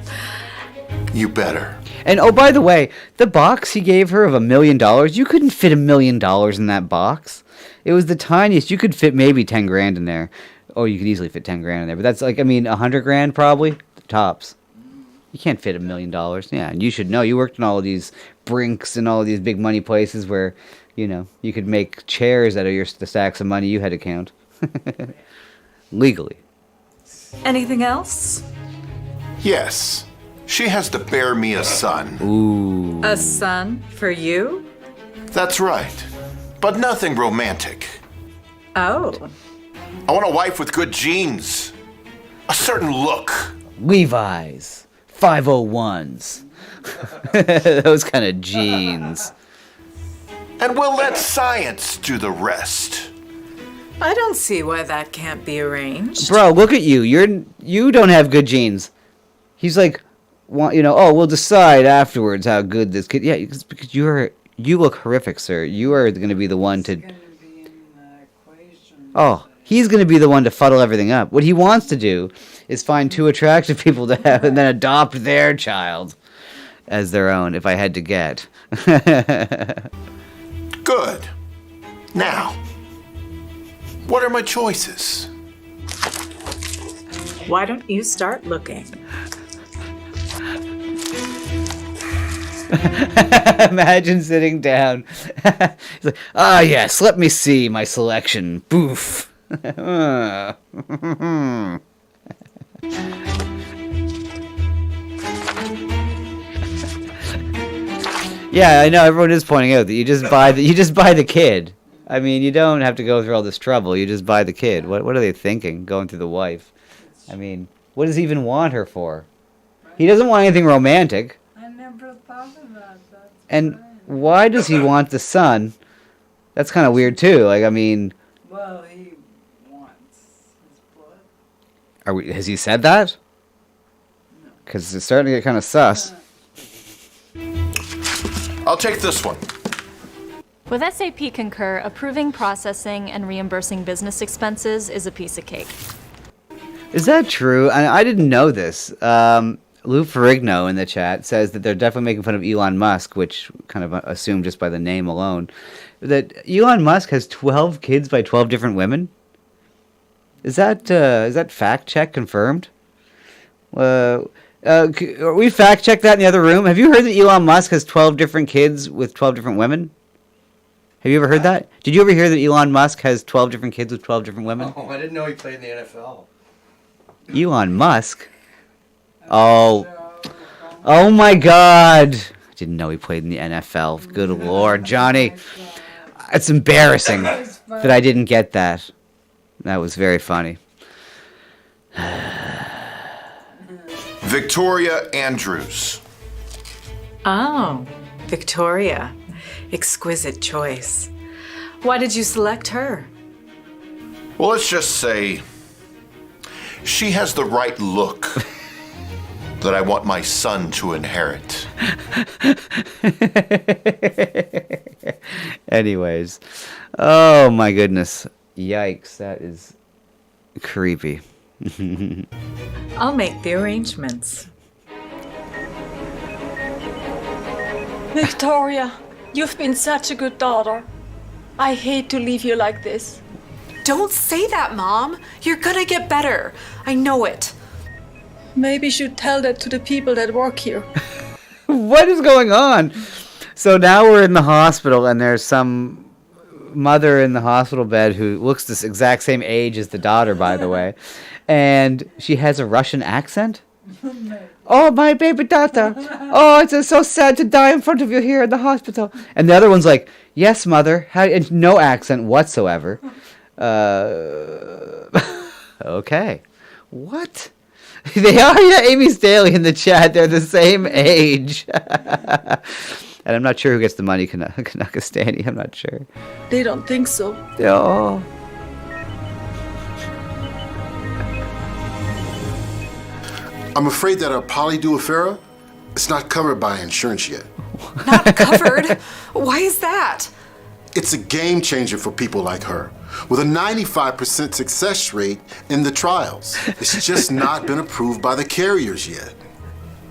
You better. And oh, by the way, the box he gave her of $1 million, you couldn't fit $1 million in that box. It was the tiniest. You could fit maybe 10 grand in there. Oh, you could easily fit 10 grand in there. But that's like, I mean, 100 grand probably, tops. You can't fit $1 million. Yeah, and you should know. You worked in all of these Brinks and all of these big money places where, you know, you could make chairs out of the stacks of money you had to count. Legally. Anything else? Yes. She has to bear me a son. Ooh. A son for you? That's right. But nothing romantic. Oh. I want a wife with good genes. A certain look. Levi's. 501s. Those kind of jeans. And we'll let science do the rest. I don't see why that can't be arranged. Bro, look at you. You don't have good genes. He's like, we'll decide afterwards how good this kid. Yeah, because you look horrific, sir. You are going to be the one to. Oh, he's going to be the one to fuddle everything up. What he wants to do is find 2 attractive people to have and then adopt their child as their own, if I had to get. Good. Now, what are my choices? Why don't you start looking? Imagine sitting down. He's like, yes, let me see my selection. Boof. Yeah, I know everyone is pointing out that you just buy the kid. I mean, you don't have to go through all this trouble. You just buy the kid. What are they thinking, going through the wife? I mean, what does he even want her for? He doesn't want anything romantic. I never thought of that. And why does he want the son? That's kind of weird too. Like, I mean, Well, he wants his blood. has he said that? Because it's starting to get kind of sus. I'll take this one. With SAP Concur, approving, processing, and reimbursing business expenses is a piece of cake. Is that true? I didn't know this. Lou Ferrigno in the chat says that they're definitely making fun of Elon Musk, which kind of assumed just by the name alone. That Elon Musk has 12 kids by 12 different women? Is that fact check confirmed? We fact checked that in the other room. Have you heard that Elon Musk has 12 different kids with 12 different women? Have you ever heard that? Did you ever hear that Elon Musk has 12 different kids with 12 different women? Oh, I didn't know he played in the NFL. Elon Musk? Oh. Oh my God. I didn't know he played in the NFL. Good Lord, Johnny. It's embarrassing that I didn't get that. That was very funny. Victoria Andrews. Oh, Victoria. Exquisite choice. Why did you select her? Well, let's just say she has the right look that I want my son to inherit. Anyways. Oh my goodness. Yikes, that is creepy. I'll make the arrangements. Victoria, you've been such a good daughter. I hate to leave you like this. Don't say that, Mom. You're gonna get better. I know it. Maybe you should tell that to the people that work here. What is going on? So now we're in the hospital, and there's some mother in the hospital bed who looks this exact same age as the daughter, by the way. And she has a Russian accent. Oh, my baby daughter. Oh, it's so sad to die in front of you here in the hospital. And the other one's like, yes, mother. And no accent whatsoever. Okay. What? They are, yeah, Amy Staley in the chat. They're the same age. And I'm not sure who gets the money, Kanakastani. I'm not sure. They don't think so. Oh. I'm afraid that our polydo affair is not covered by insurance yet. Not covered? Why is that? It's a game changer for people like her. With a 95% success rate in the trials. It's just not been approved by the carriers yet.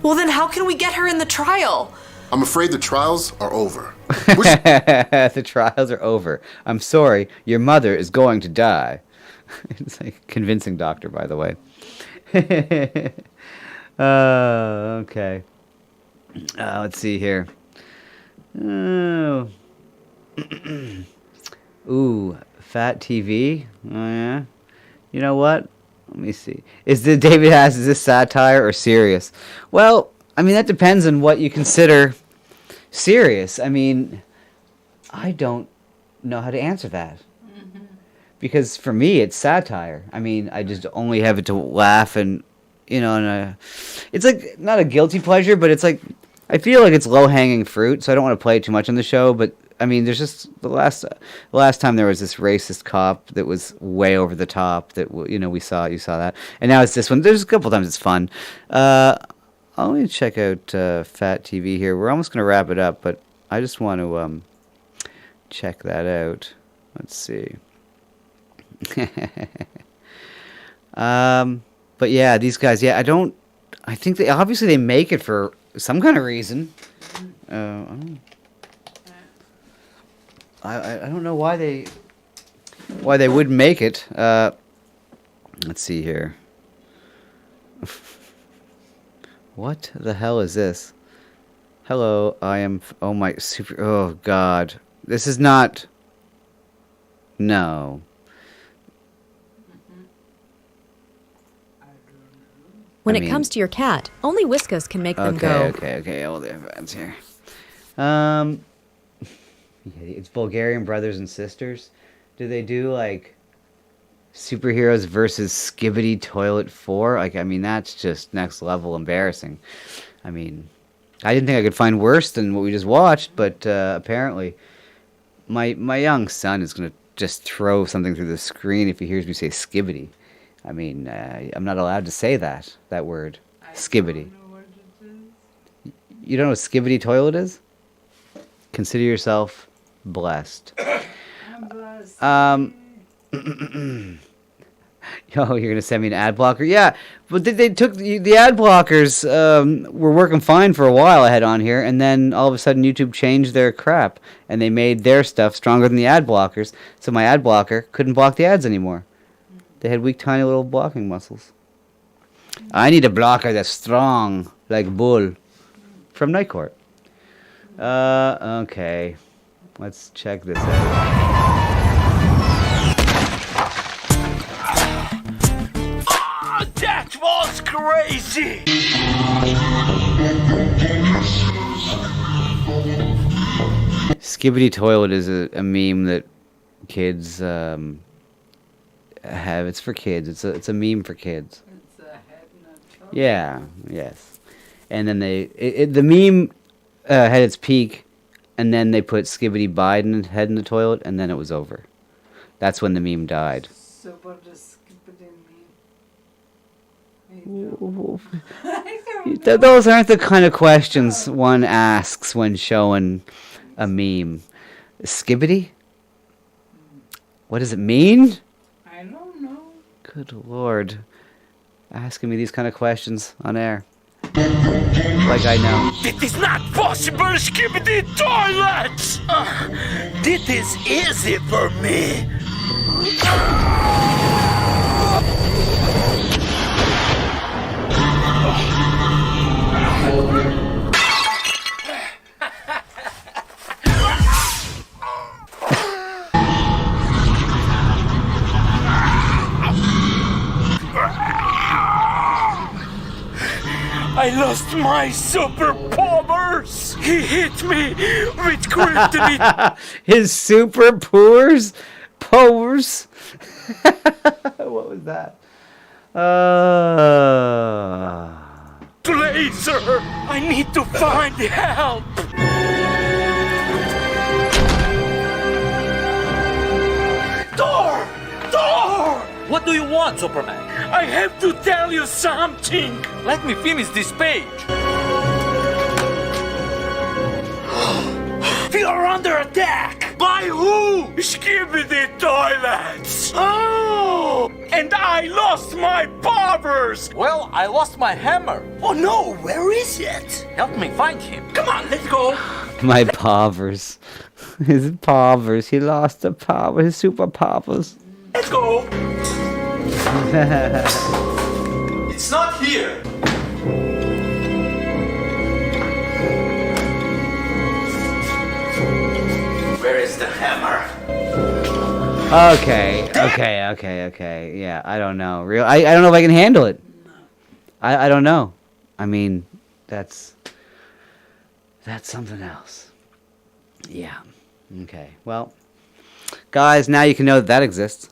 Well, then how can we get her in the trial? I'm afraid the trials are over. The trials are over. I'm sorry, your mother is going to die. It's like a convincing doctor, by the way. Okay. Let's see here. Oh. Ooh, Fat TV. Oh yeah. You know what? Let me see. Is this satire or serious? Well, I mean that depends on what you consider serious. I mean, I don't know how to answer that. Because for me, it's satire. I mean, I just only have it to laugh and, you know, and it's like not a guilty pleasure, but it's like I feel like it's low-hanging fruit, so I don't want to play it too much on the show. But I mean, there's just the last time there was this racist cop that was way over the top. That you saw that, and now it's this one. There's a couple times it's fun. Let me check out Fat TV here. We're almost gonna wrap it up, but I just want to check that out. Let's see. But yeah, these guys. Yeah, I think they obviously they make it for some kind of reason. I don't know why they would make it. Let's see here. What the hell is this? Hello, I am. Oh my super. Oh God, this is not. No. When it comes to your cat, only Whiskas can make them go. Okay. All the fans here. Yeah, it's Bulgarian brothers and sisters. Do they do like superheroes versus Skibidi Toilet 4? Like, I mean, that's just next level embarrassing. I mean, I didn't think I could find worse than what we just watched, but apparently, my young son is gonna just throw something through the screen if he hears me say Skibidi. I mean, I'm not allowed to say that word, Skibidi. You don't know what Skibidi Toilet is? Consider yourself blessed. I'm blessed. Oh, you're gonna send me an ad blocker? Yeah, but they took the ad blockers. Were working fine for a while I had on here, and then all of a sudden YouTube changed their crap, and they made their stuff stronger than the ad blockers. So my ad blocker couldn't block the ads anymore. They had weak, tiny little blocking muscles. I need a blocker that's strong, like Bull, from Night Court. Okay. Let's check this out. That was crazy! Skibbity Toilet is a meme that kids have. It's for kids. It's a meme for kids. Yeah. Yes. And then the meme had its peak, and then they put Skibbity Biden head in the toilet, and then it was over. That's when the meme died. So what does Skibbity mean? Those aren't the kind of questions one asks when showing a meme. Skibbity? What does it mean? I don't know. Good Lord. Asking me these kind of questions on air. Like I know. It is not possible, Skibbity Toilets! This is easy for me. I lost my superpowers! He hit me with kryptonite! His super powers? Powers? What was that? Laser! I need to find help! Thor! Thor! What do you want, Superman? I have to tell you something! Let me finish this page. We are under attack! By who? Skibbity Toilets! Oh! And I lost my powers! Well, I lost my hammer. Oh no, where is it? Help me find him. Come on, let's go! My powers. His powers. He lost the power. His super powers. Let's go! It's not here. Where is the hammer? Okay. Yeah, I don't know. I don't know if I can handle it. I don't know. I mean, that's something else. Yeah. Okay. Well, guys, now you can know that exists.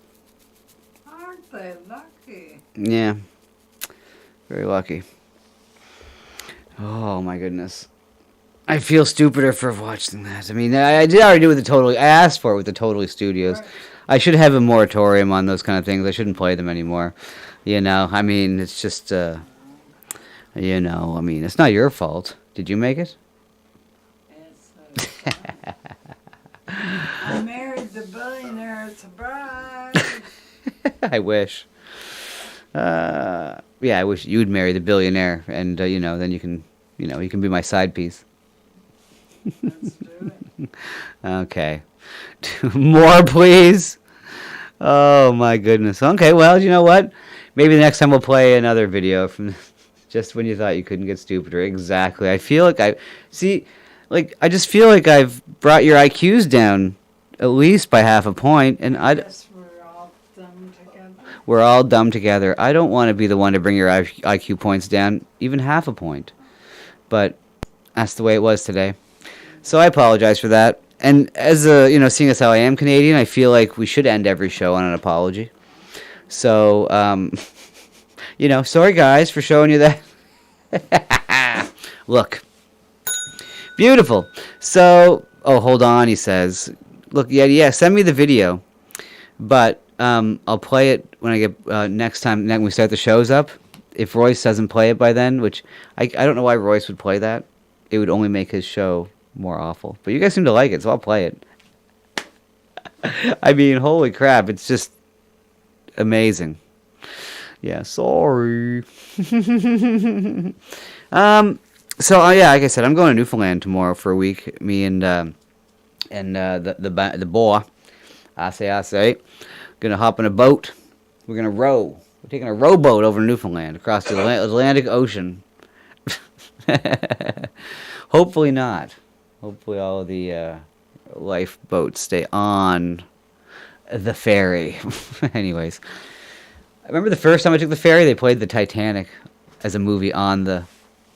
Aren't they lucky? Yeah. Very lucky. Oh my goodness. I feel stupider for watching that. I mean, I did already do it with the Totally. I asked for it with the Totally Studios. Right. I should have a moratorium on those kind of things. I shouldn't play them anymore. You know, I mean, it's just, you know, I mean, it's not your fault. Did you make it? I married the billionaire as a bride. I wish. Yeah, I wish you'd marry the billionaire, and you know, then you can be my side piece. Let's do it. Okay. More, please. Oh my goodness. Okay, well, you know what? Maybe the next time we'll play another video from just when you thought you couldn't get stupider. Exactly. I feel like I just feel like I've brought your IQs down at least by half a point, and Yes, we're all dumb together. We're all dumb together. I don't want to be the one to bring your IQ points down even half a point. But that's the way it was today. So I apologize for that. And as seeing as how I am Canadian, I feel like we should end every show on an apology. So, sorry guys for showing you that. Look. Beautiful. So, hold on, he says. Look, yeah, send me the video. But I'll play it when I get next time when we start the shows up. If Royce doesn't play it by then, which I don't know why Royce would play that. It would only make his show more awful. But you guys seem to like it, so I'll play it. I mean, holy crap, it's just amazing. Yeah, sorry. So yeah, like I said, I'm going to Newfoundland tomorrow for a week. Me and the boy, I say, gonna hop in a boat. We're gonna row. We're taking a rowboat over to Newfoundland across the Atlantic Ocean. Hopefully not. Hopefully all of the lifeboats stay on the ferry. Anyways, I remember the first time I took the ferry, they played the Titanic as a movie on the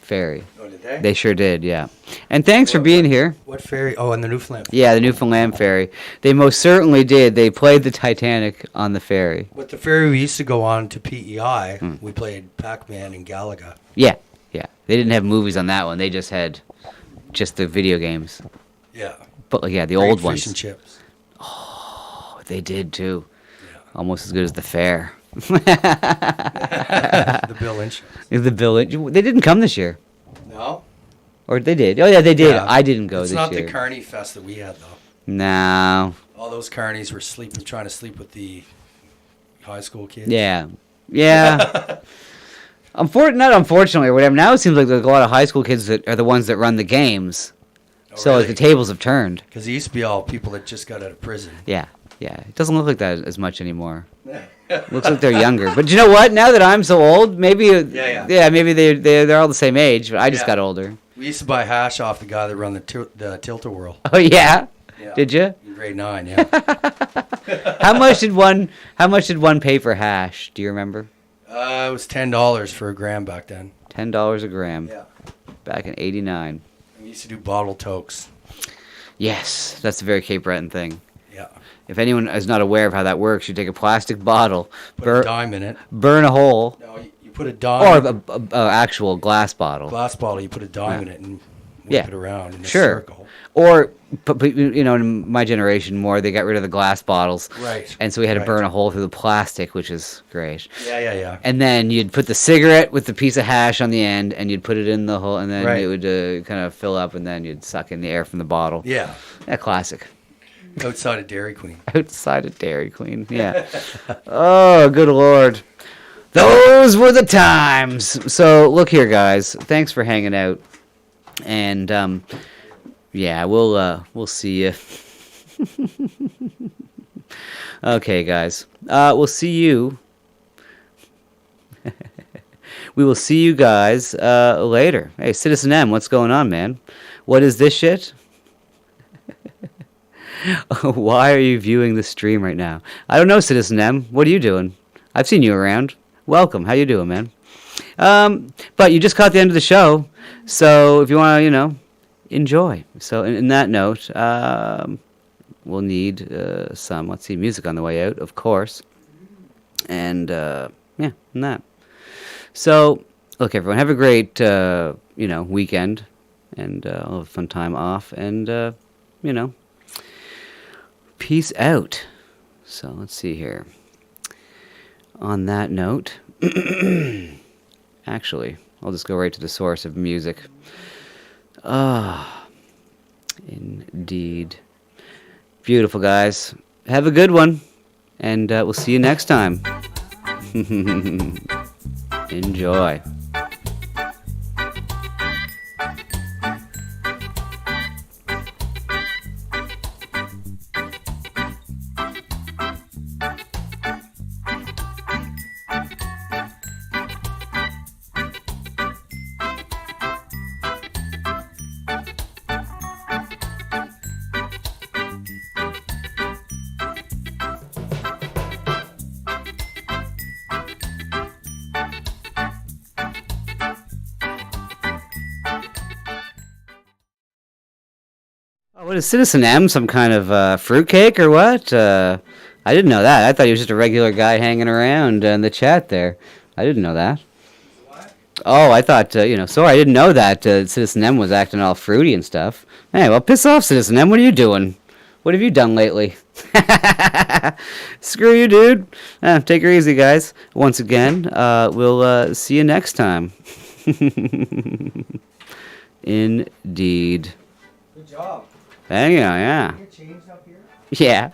ferry. Oh, did they? They sure did, yeah. And thanks for being here. What ferry? Oh, in the Newfoundland. Yeah, the Newfoundland ferry. They most certainly did. They played the Titanic on the ferry. With the ferry we used to go on to PEI, we played Pac-Man and Galaga. Yeah, yeah. They didn't have movies on that one. They just had just the video games. Yeah. But yeah, the Great old fish ones. and chips. Oh, they did too. Yeah. Almost as good as the fair. The Bill Lynch. The Bill Lynch. They didn't come this year. No? Or they did. Oh yeah, they did. Yeah. I didn't go it's this not year. the Carney Fest that we had though. No. All those carnies were trying to sleep with the high school kids. Yeah. Yeah. Not unfortunately or whatever. Now it seems like there's a lot of high school kids that are the ones that run the games. Oh, so really? like the tables have turned. Because it used to be all people that just got out of prison. Yeah. Yeah. It doesn't look like that as much anymore. Looks like they're younger. But you know what? Now that I'm so old, maybe maybe they're all the same age, but I just got older. We used to buy hash off the guy that run the Tilt-A-Whirl. Oh yeah? Did you? In grade 9, yeah. How much did one pay for hash? Do you remember? It was $10 for a gram back then. $10 a gram. Yeah. Back in '89. We used to do bottle tokes. Yes, that's a very Cape Breton thing. Yeah. If anyone is not aware of how that works, you take a plastic bottle, Put a dime in it. burn a hole. No, you put a dime. Or a actual glass bottle. Glass bottle, you put a dime in it and whip it around in a sure. circle. Or, but you know, in my generation more, they got rid of the glass bottles. Right. And so we had to burn a hole through the plastic, which is great. Yeah. And then you'd put the cigarette with the piece of hash on the end, and you'd put it in the hole, and then it would kind of fill up, and then you'd suck in the air from the bottle. Yeah. Yeah, classic. Outside of Dairy Queen. Outside of Dairy Queen, yeah. Oh, good Lord. Those were the times. So, look here, guys. Thanks for hanging out. And, yeah, we'll see you. Okay, guys. We'll see you. We will see you guys later. Hey, Citizen M, what's going on, man? What is this shit? Why are you viewing the stream right now? I don't know, Citizen M. What are you doing? I've seen you around. Welcome. How you doing, man? But you just caught the end of the show, so if you want to, enjoy. So in that note, we'll need some, let's see, music on the way out, of course. And, yeah, and that. So, look, everyone, have a great, weekend, and I'll have a fun time off, and, peace out. So, let's see here. On that note, actually, I'll just go right to the source of music. Indeed. Beautiful, guys. Have a good one, and we'll see you next time. Enjoy. What is Citizen M? Some kind of fruitcake or what? I didn't know that. I thought he was just a regular guy hanging around in the chat there. I didn't know that. What? Oh, I thought, sorry, I didn't know that Citizen M was acting all fruity and stuff. Hey, well, piss off, Citizen M. What are you doing? What have you done lately? Screw you, dude. Take her easy, guys. Once again, we'll see you next time. Indeed. Good job. Yeah. Yeah. Can you get changed up here? Yeah.